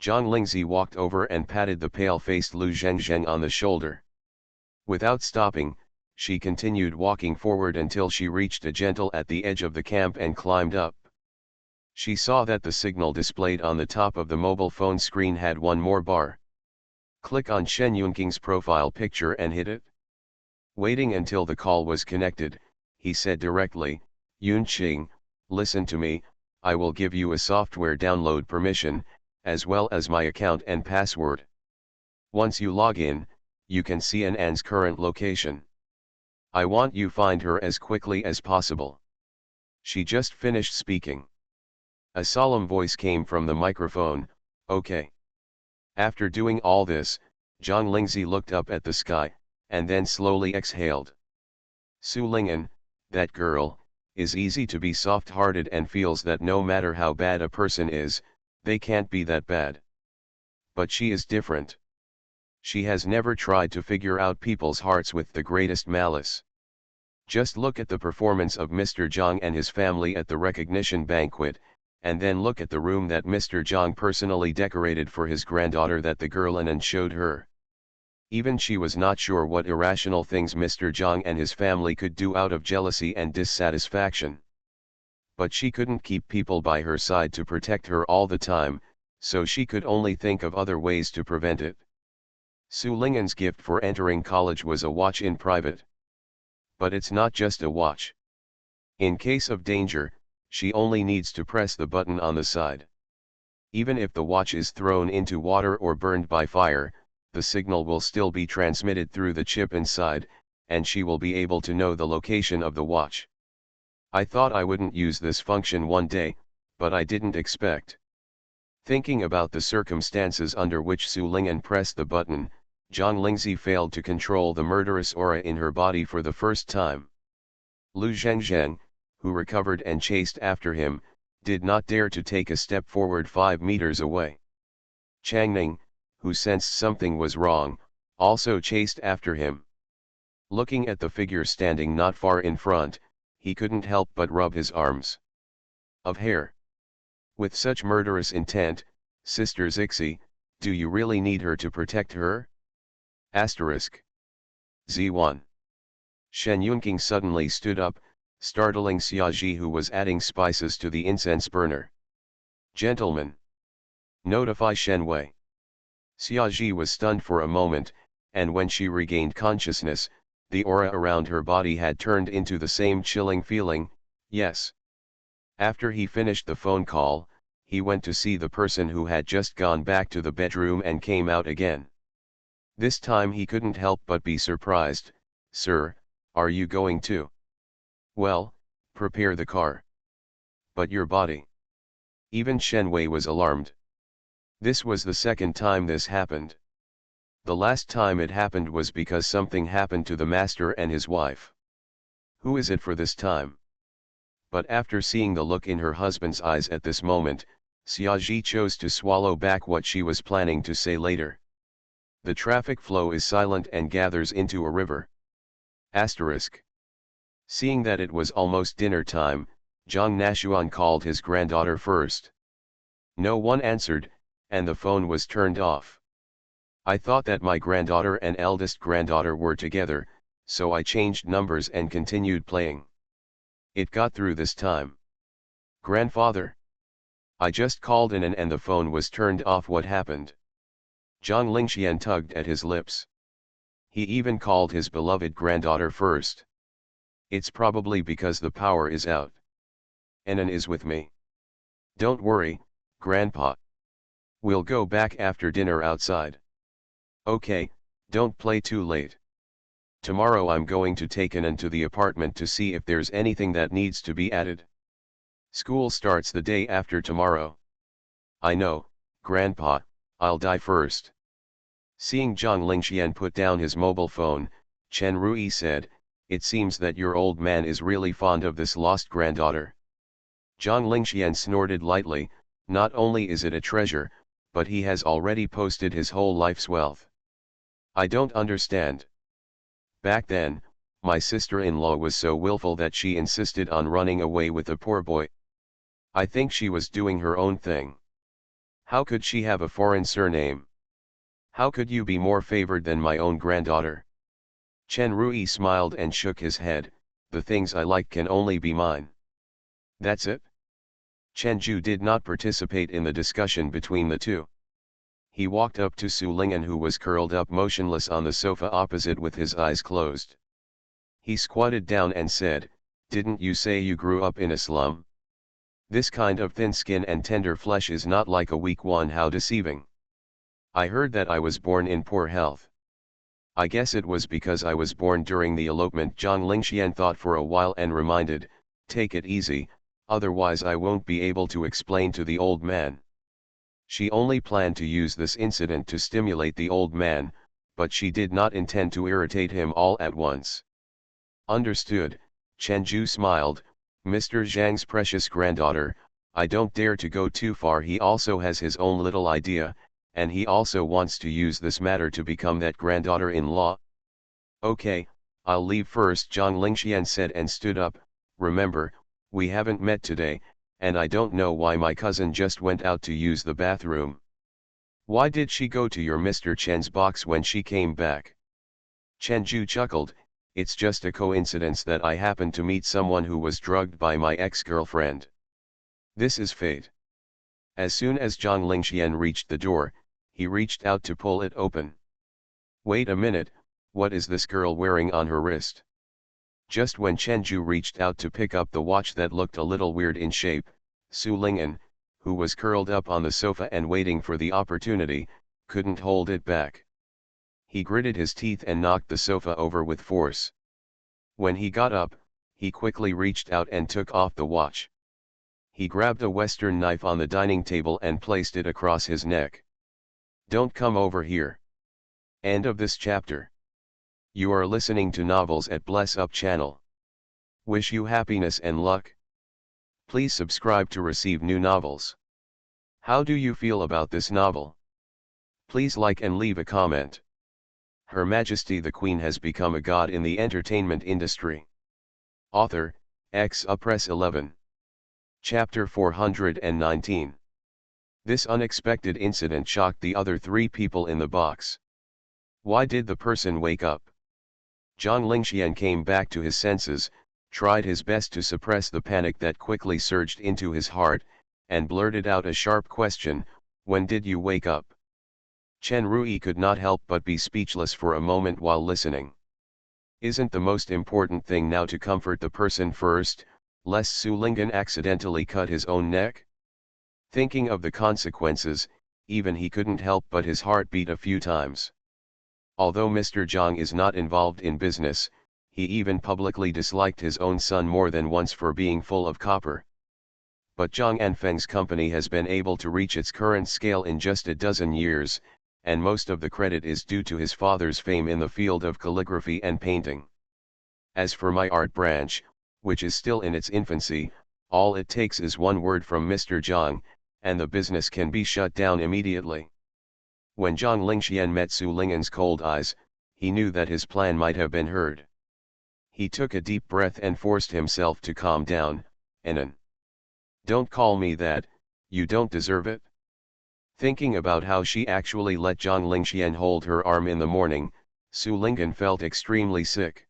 Zhang Lingzi walked over and patted the pale-faced Lu Zhengzheng on the shoulder. Without stopping, she continued walking forward until she reached a gentle at the edge of the camp and climbed up. She saw that the signal displayed on the top of the mobile phone screen had one more bar. Click on Shen Yunking's profile picture and hit it. Waiting until the call was connected, he said directly, "Yunqing, listen to me, I will give you a software download permission, as well as my account and password. Once you log in, you can see An's current location. I want you find her as quickly as possible." She just finished speaking. A solemn voice came from the microphone, "Okay." After doing all this, Zhang Lingzi looked up at the sky, and then slowly exhaled. Su Ling'an, that girl, is easy to be soft-hearted and feels that no matter how bad a person is, they can't be that bad. But she is different. She has never tried to figure out people's hearts with the greatest malice. Just look at the performance of Mr. Zhang and his family at the recognition banquet, and then look at the room that Mr. Zhang personally decorated for his granddaughter that the girl Anan showed her. Even she was not sure what irrational things Mr. Zhang and his family could do out of jealousy and dissatisfaction. But she couldn't keep people by her side to protect her all the time, so she could only think of other ways to prevent it. Su Ling'an's gift for entering college was a watch in private. But it's not just a watch. In case of danger, she only needs to press the button on the side. Even if the watch is thrown into water or burned by fire, the signal will still be transmitted through the chip inside, and she will be able to know the location of the watch. I thought I wouldn't use this function one day, but I didn't expect. Thinking about the circumstances under which Su Ling'an pressed the button, Zhang Lingzi failed to control the murderous aura in her body for the first time. Lu Zhengzheng, who recovered and chased after him, did not dare to take a step forward 5 meters away. Changning, who sensed something was wrong, also chased after him. Looking at the figure standing not far in front, he couldn't help but rub his arms. Of hair. With such murderous intent, Sister Zixi, do you really need her to protect her? Asterisk. Z1. Shen Yunqing suddenly stood up, startling Xiaji, who was adding spices to the incense burner. "Gentlemen! Notify Shen Wei." Xiaji was stunned for a moment, and when she regained consciousness, the aura around her body had turned into the same chilling feeling, "Yes." After he finished the phone call, he went to see the person who had just gone back to the bedroom and came out again. This time he couldn't help but be surprised. "Sir, are you going to? Well, prepare the car. But your body. Even Shen Wei was alarmed. This was the second time this happened. The last time it happened was because something happened to the master and his wife. Who is it for this time? But after seeing the look in her husband's eyes at this moment, Xiaoji chose to swallow back what she was planning to say later. The traffic flow is silent and gathers into a river. Asterisk. Seeing that it was almost dinner time, Zhang Nashuan called his granddaughter first. No one answered, and the phone was turned off. I thought that my granddaughter and eldest granddaughter were together, so I changed numbers and continued playing. It got through this time. Grandfather? I just called in and the phone was turned off. What happened? Zhang Lingxian tugged at his lips. He even called his beloved granddaughter first. It's probably because the power is out. Anan is with me. Don't worry, Grandpa. We'll go back after dinner outside. Okay, don't play too late. Tomorrow I'm going to take Anan to the apartment to see if there's anything that needs to be added. School starts the day after tomorrow. I know, Grandpa, I'll die first. Seeing Zhang Lingxian put down his mobile phone, Chen Rui said, it seems that your old man is really fond of this lost granddaughter. Zhang Lingxian snorted lightly, not only is it a treasure, but he has already posted his whole life's wealth. I don't understand. Back then, my sister-in-law was so willful that she insisted on running away with the poor boy. I think she was doing her own thing. How could she have a foreign surname? How could you be more favored than my own granddaughter? Chen Rui smiled and shook his head, the things I like can only be mine. That's it? Chen Ju did not participate in the discussion between the two. He walked up to Su Ling'an, who was curled up motionless on the sofa opposite with his eyes closed. He squatted down and said, didn't you say you grew up in a slum? This kind of thin skin and tender flesh is not like a weak one. How deceiving. I heard that I was born in poor health. I guess it was because I was born during the elopement. Zhang Lingxian thought for a while and reminded, take it easy, otherwise I won't be able to explain to the old man. She only planned to use this incident to stimulate the old man, but she did not intend to irritate him all at once. Understood, Chen Ju smiled, Mr. Zhang's precious granddaughter, I don't dare to go too far. He also has his own little idea, and he also wants to use this matter to become that granddaughter-in-law. Okay, I'll leave first, Zhang Lingxian said and stood up. Remember, we haven't met today, and I don't know why my cousin just went out to use the bathroom. Why did she go to your Mr. Chen's box when she came back? Chen Ju chuckled, it's just a coincidence that I happened to meet someone who was drugged by my ex-girlfriend. This is fate. As soon as Zhang Lingxian reached the door, he reached out to pull it open. Wait a minute, what is this girl wearing on her wrist? Just when Chen Ju reached out to pick up the watch that looked a little weird in shape, Su Ling'an, who was curled up on the sofa and waiting for the opportunity, couldn't hold it back. He gritted his teeth and knocked the sofa over with force. When he got up, he quickly reached out and took off the watch. He grabbed a Western knife on the dining table and placed it across his neck. Don't come over here. End of this chapter. You are listening to novels at Bless Up channel. Wish you happiness and luck. Please subscribe to receive new novels. How do you feel about this novel? Please like and leave a comment. Her Majesty the Queen has become a god in the entertainment industry. Author, Press 11. Chapter 419. This unexpected incident shocked the other three people in the box. Why did the person wake up? Zhang Lingxian came back to his senses, tried his best to suppress the panic that quickly surged into his heart, and blurted out a sharp question, when did you wake up? Chen Rui could not help but be speechless for a moment while listening. Isn't the most important thing now to comfort the person first, lest Su Ling'an accidentally cut his own neck? Thinking of the consequences, even he couldn't help but his heart beat a few times. Although Mr. Zhang is not involved in business, he even publicly disliked his own son more than once for being full of copper. but Zhang Anfeng's company has been able to reach its current scale in just a dozen years, and most of the credit is due to his father's fame in the field of calligraphy and painting. As for my art branch, which is still in its infancy, all it takes is one word from Mr. Zhang, and the business can be shut down immediately. When Zhang Lingxian met Su Ling'an's cold eyes, he knew that his plan might have been heard. He took a deep breath and forced himself to calm down. "Anan. Don't call me that, you don't deserve it." Thinking about how she actually let Zhang Lingxian hold her arm in the morning, Su Ling'an felt extremely sick.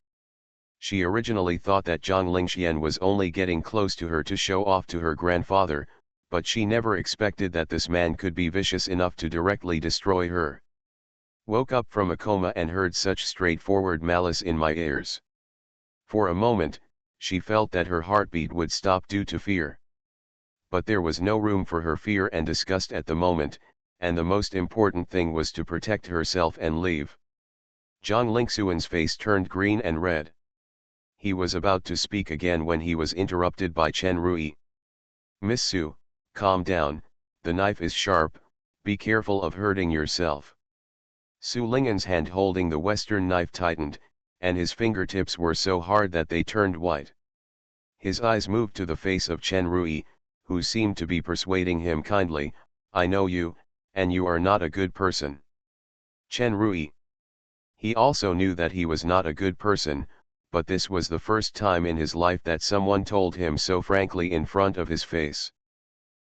She originally thought that Zhang Lingxian was only getting close to her to show off to her grandfather, but she never expected that this man could be vicious enough to directly destroy her. Woke up from a coma and heard such straightforward malice in my ears. For a moment, she felt that her heartbeat would stop due to fear. But there was no room for her fear and disgust at the moment, and the most important thing was to protect herself and leave. Zhang Lingxuan's face turned green and red. He was about to speak again when he was interrupted by Chen Rui. "Miss Su, calm down, the knife is sharp, be careful of hurting yourself." Su Ling'an's hand holding the western knife tightened, and his fingertips were so hard that they turned white. His eyes moved to the face of Chen Rui, who seemed to be persuading him kindly. "I know you, and you are not a good person." Chen Rui. He also knew that he was not a good person, but this was the first time in his life that someone told him so frankly in front of his face.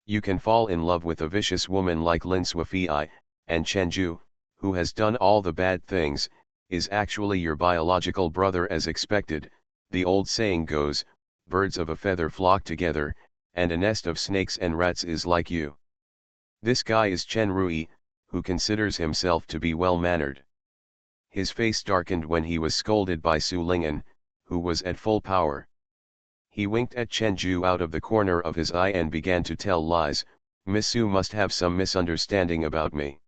You can fall in love with a vicious woman like Lin Suifei, and Chenju, who has done all the bad things, is actually your biological brother as expected. The old saying goes, birds of a feather flock together, and a nest of snakes and rats is like you. This guy is Chen Rui, who considers himself to be well-mannered. His face darkened when he was scolded by Su Ling'an, who was at full power. He winked at Chenju out of the corner of his eye and began to tell lies. "Miss Su must have some misunderstanding about me."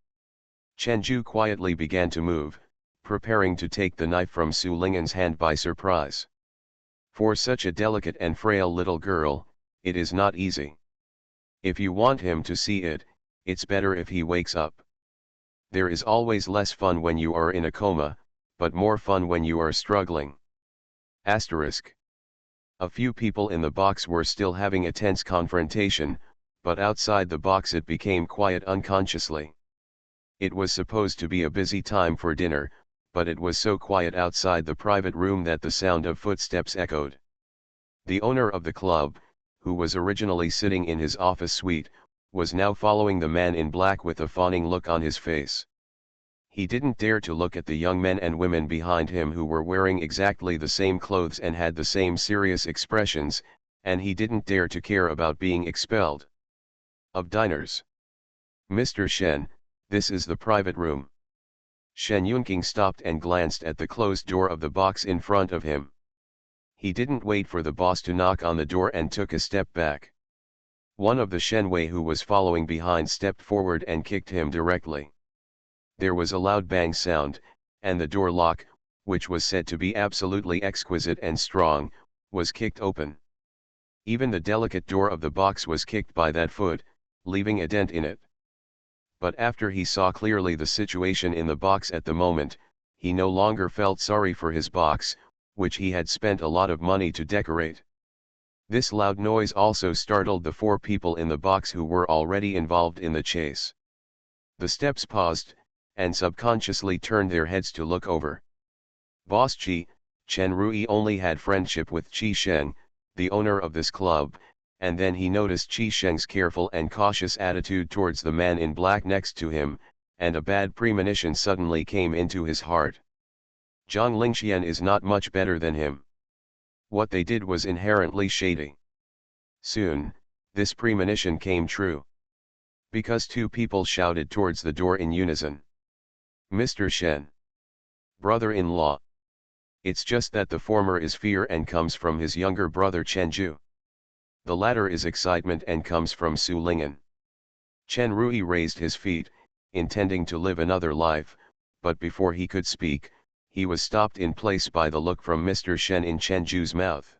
Chenju quietly began to move, preparing to take the knife from Su Ling'an's hand by surprise. For such a delicate and frail little girl, it is not easy. If you want him to see it, it's better if he wakes up. There is always less fun when you are in a coma, but more fun when you are struggling. Asterisk. A few people in the box were still having a tense confrontation, but outside the box it became quiet unconsciously. It was supposed to be a busy time for dinner, but it was so quiet outside the private room that the sound of footsteps echoed. The owner of the club, who was originally sitting in his office suite, was now following the man in black with a fawning look on his face. He didn't dare to look at the young men and women behind him who were wearing exactly the same clothes and had the same serious expressions, and he didn't dare to care about being expelled. Of diners. "Mr. Shen, this is the private room." Shen Yunqing stopped and glanced at the closed door of the box in front of him. He didn't wait for the boss to knock on the door and took a step back. One of the Shenwei who was following behind stepped forward and kicked him directly. There was a loud bang sound, and the door lock, which was said to be absolutely exquisite and strong, was kicked open. Even the delicate door of the box was kicked by that foot, leaving a dent in it. But after he saw clearly the situation in the box at the moment, he no longer felt sorry for his box, which he had spent a lot of money to decorate. This loud noise also startled the 4 people in the box who were already involved in the chase. The steps paused, and subconsciously turned their heads to look over. Boss Qi, Chen Rui only had friendship with Qi Sheng, the owner of this club, and then he noticed Qi Sheng's careful and cautious attitude towards the man in black next to him, and a bad premonition suddenly came into his heart. Zhang Lingxian is not much better than him. What they did was inherently shady. Soon, this premonition came true. Because 2 people shouted towards the door in unison. "Mr. Shen. Brother-in-law." It's just that the former is fear and comes from his younger brother Chenju. The latter is excitement and comes from Su Ling'an. Chen Rui raised his feet, intending to live another life, but before he could speak, he was stopped in place by the look from Mr. Shen in Chenju's mouth.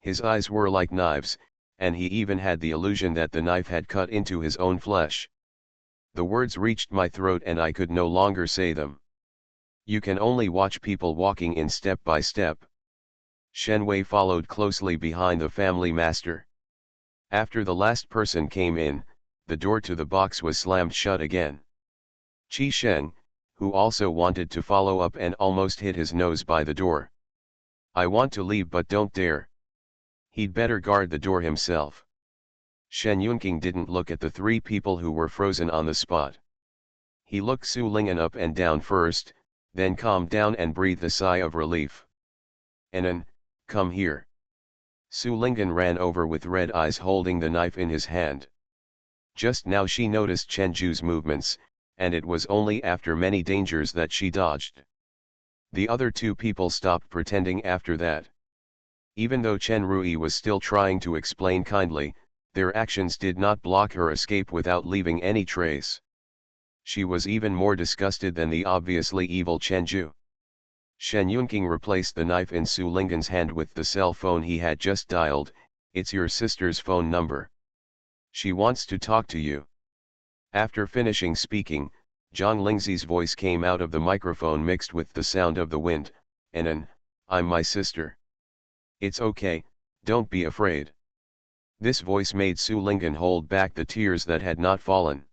His eyes were like knives, and he even had the illusion that the knife had cut into his own flesh. The words reached my throat and I could no longer say them. You can only watch people walking in step by step. Shen Wei followed closely behind the family master. After the last person came in, the door to the box was slammed shut again. Qi Sheng, who also wanted to follow up and almost hit his nose by the door. I want to leave but don't dare. He'd better guard the door himself. Shen Yunqing didn't look at the three people who were frozen on the spot. He looked Su Ling'an up and down first, then calmed down and breathed a sigh of relief. Anan, come here. Su Ling'an ran over with red eyes holding the knife in his hand. Just now she noticed Chen Ju's movements, and it was only after many dangers that she dodged. The other two people stopped pretending after that. Even though Chen Rui was still trying to explain kindly, their actions did not block her escape without leaving any trace. She was even more disgusted than the obviously evil Chen Ju. Shen Yunqing replaced the knife in Su Ling'an's hand with the cell phone he had just dialed. It's your sister's phone number. She wants to talk to you. After finishing speaking, Zhang Lingzi's voice came out of the microphone mixed with the sound of the wind. Anan, I'm my sister. It's okay, don't be afraid. This voice made Su Ling'an hold back the tears that had not fallen.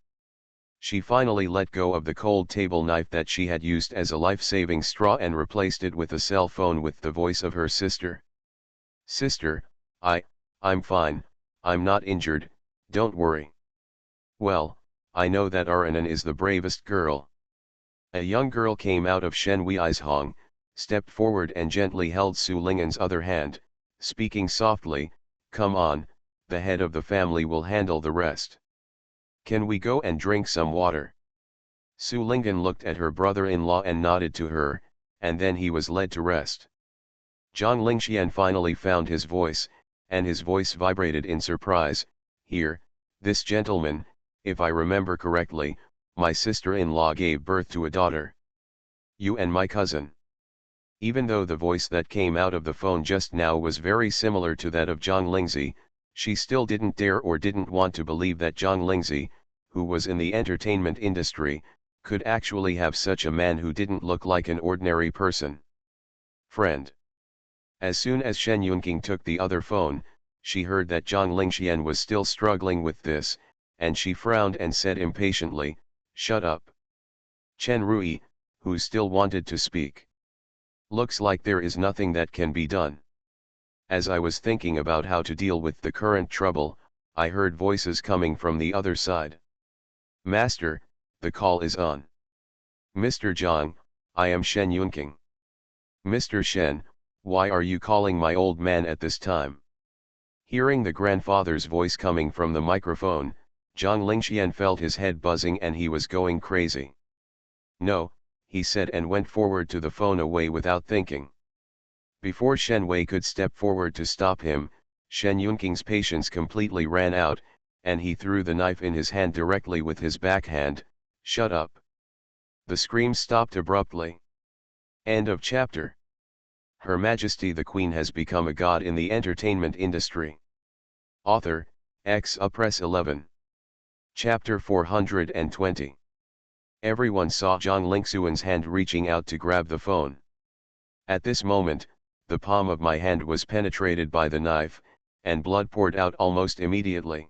She finally let go of the cold table knife that she had used as a life-saving straw and replaced it with a cell phone with the voice of her sister. Sister, I'm fine, I'm not injured, don't worry. Well, I know that Anan is the bravest girl. A young girl came out of Shen Wei's hong, stepped forward and gently held Su Ling'an's other hand, speaking softly, come on, the head of the family will handle the rest. Can we go and drink some water? Su Ling'an looked at her brother-in-law and nodded to her, and then he was led to rest. Zhang Lingxian finally found his voice, and his voice vibrated in surprise. Here, this gentleman, if I remember correctly, my sister-in-law gave birth to a daughter. You and my cousin. Even though the voice that came out of the phone just now was very similar to that of Zhang Lingzi, she still didn't dare or didn't want to believe that Zhang Lingzi, who was in the entertainment industry, could actually have such a man who didn't look like an ordinary person. Friend. As soon as Shen Yunqing took the other phone, she heard that Zhang Lingxian was still struggling with this, and she frowned and said impatiently, shut up. Chen Rui, who still wanted to speak. Looks like there is nothing that can be done. As I was thinking about how to deal with the current trouble, I heard voices coming from the other side. Master, the call is on. Mr. Zhang, I am Shen Yunqing. Mr. Shen, why are you calling my old man at this time? Hearing the grandfather's voice coming from the microphone, Zhang Lingxian felt his head buzzing and he was going crazy. No, he said and went forward to the phone away without thinking. Before Shen Wei could step forward to stop him, Shen Yunqing's patience completely ran out, and he threw the knife in his hand directly with his backhand. Shut up. The scream stopped abruptly. End of chapter. Her Majesty the Queen has become a god in the entertainment industry. Author, Press 11. Chapter 420. Everyone saw Zhang Lingxuan's hand reaching out to grab the phone. At this moment, the palm of my hand was penetrated by the knife, and blood poured out almost immediately.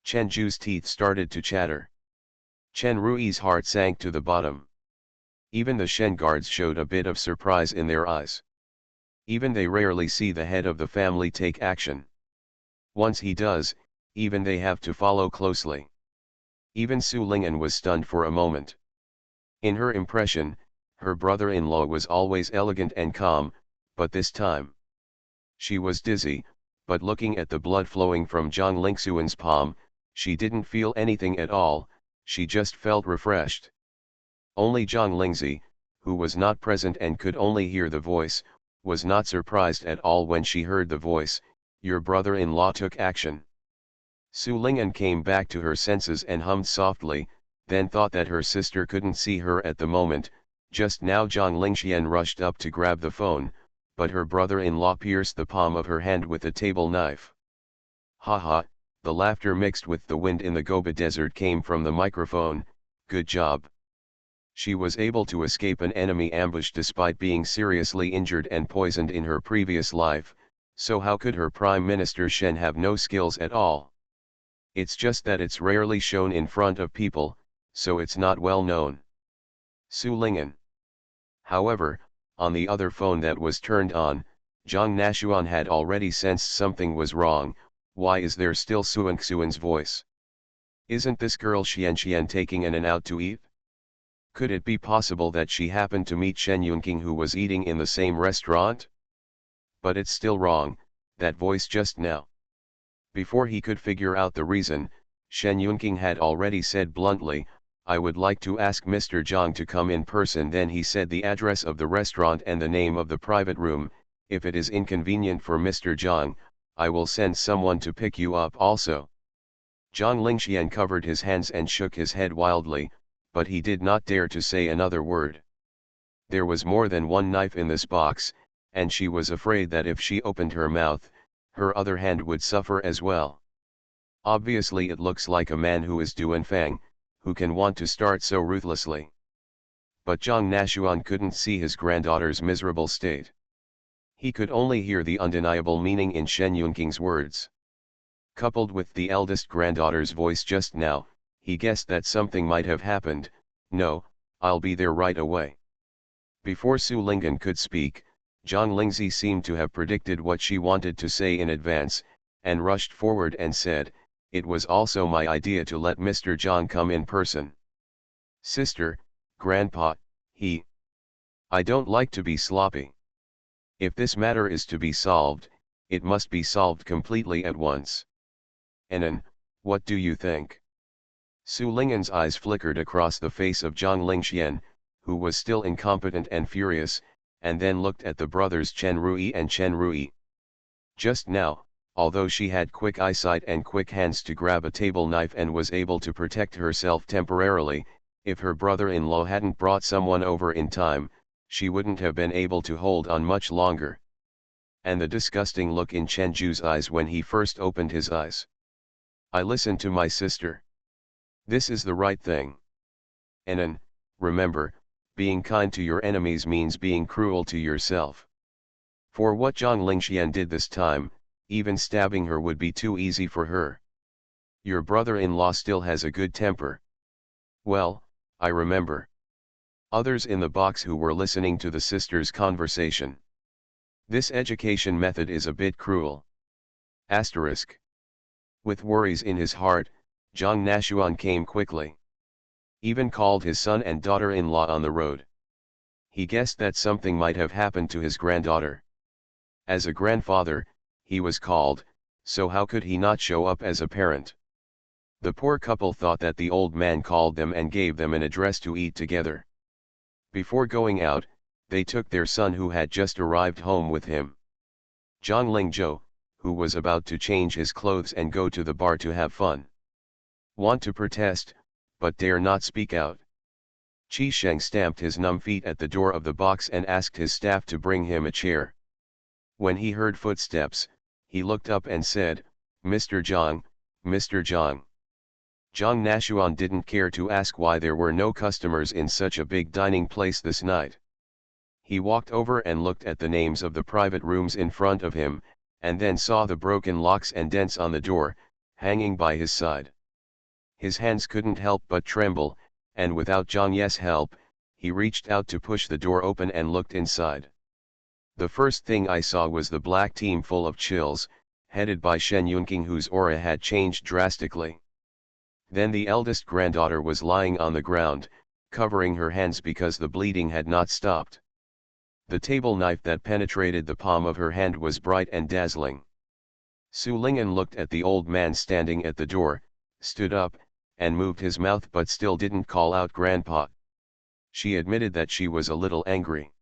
Chen Ju's teeth started to chatter. Chen Rui's heart sank to the bottom. Even the Shen guards showed a bit of surprise in their eyes. Even they rarely see the head of the family take action. Once he does, even they have to follow closely. Even Su Ling'an was stunned for a moment. In her impression, her brother-in-law was always elegant and calm, but this time she was dizzy, but looking at the blood flowing from Zhang Lingxuan's palm, she didn't feel anything at all, she just felt refreshed. Only Zhang Lingzi, who was not present and could only hear the voice, was not surprised at all when she heard the voice, your brother-in-law took action. Su Ling'an came back to her senses and hummed softly, then thought that her sister couldn't see her at the moment. Just now Zhang Lingxian rushed up to grab the phone, but her brother-in-law pierced the palm of her hand with a table knife. Haha, the laughter mixed with the wind in the Gobi desert came from the microphone. Good job. She was able to escape an enemy ambush despite being seriously injured and poisoned in her previous life, so how could her Prime Minister Shen have no skills at all? It's just that it's rarely shown in front of people, so it's not well known. Su Ling'an. However, on the other phone that was turned on, Zhang Nashuan had already sensed something was wrong. Why is there still Xuan's voice? Isn't this girl Xian taking an out to eat? Could it be possible that she happened to meet Shen Yunqing who was eating in the same restaurant? But it's still wrong, that voice just now. Before he could figure out the reason, Shen Yunqing had already said bluntly, I would like to ask Mr. Zhang to come in person. Then he said the address of the restaurant and the name of the private room. If it is inconvenient for Mr. Zhang, I will send someone to pick you up also. Zhang Lingxian covered his hands and shook his head wildly, but he did not dare to say another word. There was more than one knife in this box, and she was afraid that if she opened her mouth, her other hand would suffer as well. Obviously it looks like a man who is Duanfang, who can want to start so ruthlessly. But Zhang Nashuan couldn't see his granddaughter's miserable state. He could only hear the undeniable meaning in Shen Yunqing's words. Coupled with the eldest granddaughter's voice just now, he guessed that something might have happened. No, I'll be there right away. Before Su Ling'an could speak, Zhang Lingzi seemed to have predicted what she wanted to say in advance, and rushed forward and said, it was also my idea to let Mr. Zhang come in person. Sister, Grandpa, I don't like to be sloppy. If this matter is to be solved, it must be solved completely at once. Anan, what do you think? Su Ling'an's eyes flickered across the face of Zhang Lingxian, who was still incompetent and furious, and then looked at the brothers Chen Rui and Chen Rui. Just now, although she had quick eyesight and quick hands to grab a table knife and was able to protect herself temporarily, if her brother-in-law hadn't brought someone over in time, she wouldn't have been able to hold on much longer. And the disgusting look in Chen Ju's eyes when he first opened his eyes. I listened to my sister. This is the right thing. Anan, remember, being kind to your enemies means being cruel to yourself. For what Zhang Lingxian did this time, even stabbing her would be too easy for her. Your brother-in-law still has a good temper. Well, I remember. Others in the box who were listening to the sisters' conversation. This education method is a bit cruel. Asterisk. With worries in his heart, Zhang Nashuan came quickly. Even called his son and daughter-in-law on the road. He guessed that something might have happened to his granddaughter. As a grandfather, he was called, so how could he not show up as a parent? The poor couple thought that the old man called them and gave them an address to eat together. Before going out, they took their son who had just arrived home with him. Zhang Lingzhou, who was about to change his clothes and go to the bar to have fun. Want to protest, but dare not speak out. Qi Sheng stamped his numb feet at the door of the box and asked his staff to bring him a chair. When he heard footsteps, he looked up and said, Mr. Zhang, Mr. Zhang. Zhang Nashuan didn't care to ask why there were no customers in such a big dining place this night. He walked over and looked at the names of the private rooms in front of him, and then saw the broken locks and dents on the door, hanging by his side. His hands couldn't help but tremble, and without Zhang Ye's help, he reached out to push the door open and looked inside. The first thing I saw was the black team full of chills, headed by Shen Yunqing whose aura had changed drastically. Then the eldest granddaughter was lying on the ground, covering her hands because the bleeding had not stopped. The table knife that penetrated the palm of her hand was bright and dazzling. Su Ling'an looked at the old man standing at the door, stood up, and moved his mouth but still didn't call out Grandpa. She admitted that she was a little angry.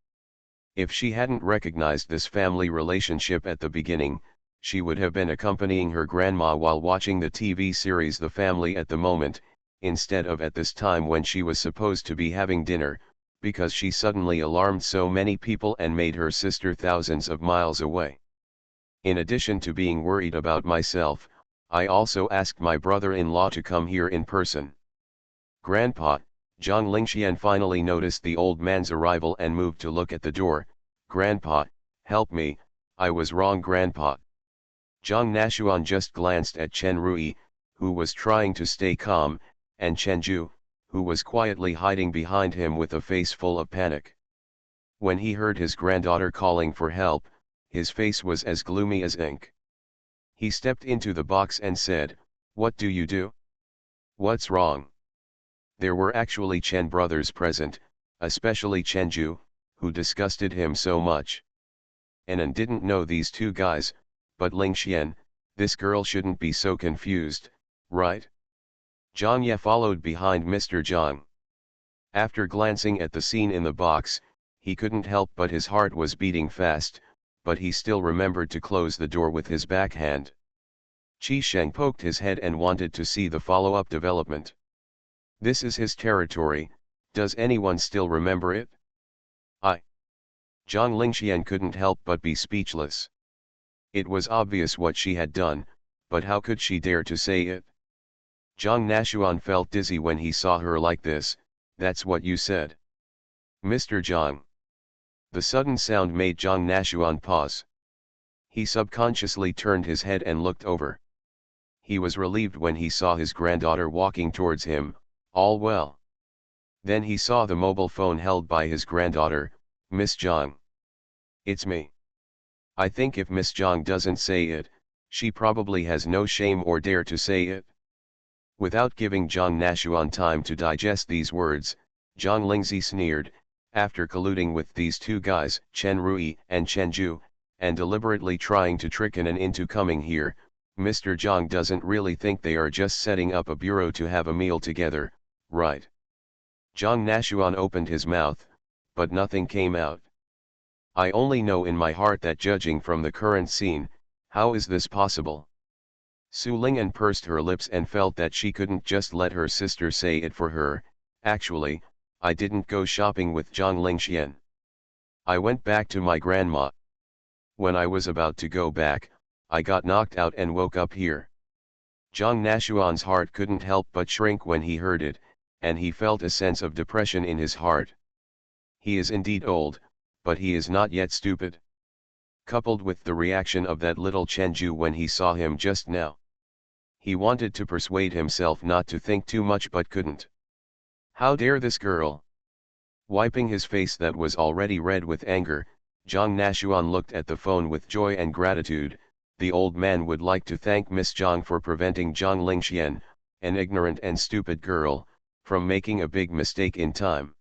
If she hadn't recognized this family relationship at the beginning, she would have been accompanying her grandma while watching the TV series The Family at the moment, instead of at this time when she was supposed to be having dinner, because she suddenly alarmed so many people and made her sister thousands of miles away. In addition to being worried about myself, I also asked my brother-in-law to come here in person. Grandpa, Zhang Lingxian finally noticed the old man's arrival and moved to look at the door. Grandpa, help me, I was wrong Grandpa. Zhang Nashuan just glanced at Chen Rui, who was trying to stay calm, and Chen Ju, who was quietly hiding behind him with a face full of panic. When he heard his granddaughter calling for help, his face was as gloomy as ink. He stepped into the box and said, "What do you do? What's wrong?" There were actually Chen brothers present, especially Chen Ju, who disgusted him so much. Anan didn't know these two guys, but Ling Xian, this girl shouldn't be so confused, right? Zhang Ye followed behind Mr. Zhang. After glancing at the scene in the box, he couldn't help but his heart was beating fast, but he still remembered to close the door with his backhand. Qi Sheng poked his head and wanted to see the follow-up development. This is his territory, does anyone still remember it? Zhang Lingxian couldn't help but be speechless. It was obvious what she had done, but how could she dare to say it? Zhang Nashuan felt dizzy when he saw her like this. That's what you said. Mr. Zhang. The sudden sound made Zhang Nashuan pause. He subconsciously turned his head and looked over. He was relieved when he saw his granddaughter walking towards him. All well. Then he saw the mobile phone held by his granddaughter. Miss Zhang. It's me. I think if Miss Zhang doesn't say it, she probably has no shame or dare to say it. Without giving Zhang Nashuan time to digest these words, Zhang Lingzi sneered, after colluding with these two guys, Chen Rui and Chen Ju, and deliberately trying to trick Anan into coming here, Mr. Zhang doesn't really think they are just setting up a bureau to have a meal together, right? Zhang Nashuan opened his mouth, but nothing came out. I only know in my heart that judging from the current scene, how is this possible? Su Ling'an pursed her lips and felt that she couldn't just let her sister say it for her. Actually, I didn't go shopping with Zhang Lingxian. I went back to my grandma. When I was about to go back, I got knocked out and woke up here. Zhang Nashuan's heart couldn't help but shrink when he heard it, and he felt a sense of depression in his heart. He is indeed old, but he is not yet stupid. Coupled with the reaction of that little Chen Ju when he saw him just now. He wanted to persuade himself not to think too much but couldn't. How dare this girl? Wiping his face that was already red with anger, Zhang Nashuan looked at the phone with joy and gratitude. The old man would like to thank Miss Zhang for preventing Zhang Lingxian, an ignorant and stupid girl, from making a big mistake in time.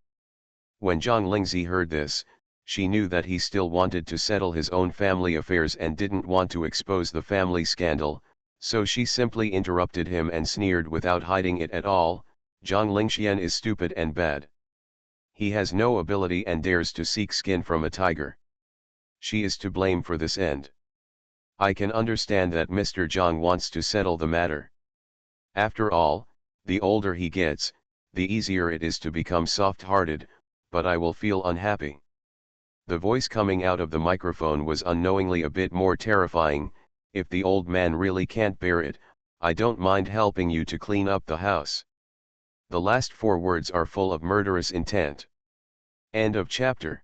When Zhang Lingzi heard this, she knew that he still wanted to settle his own family affairs and didn't want to expose the family scandal, so she simply interrupted him and sneered without hiding it at all. Zhang Lingxian is stupid and bad. He has no ability and dares to seek skin from a tiger. She is to blame for this end. I can understand that Mr. Zhang wants to settle the matter. After all, the older he gets, the easier it is to become soft-hearted, but I will feel unhappy. The voice coming out of the microphone was unknowingly a bit more terrifying. If the old man really can't bear it, I don't mind helping you to clean up the house. The last 4 words are full of murderous intent. End of chapter.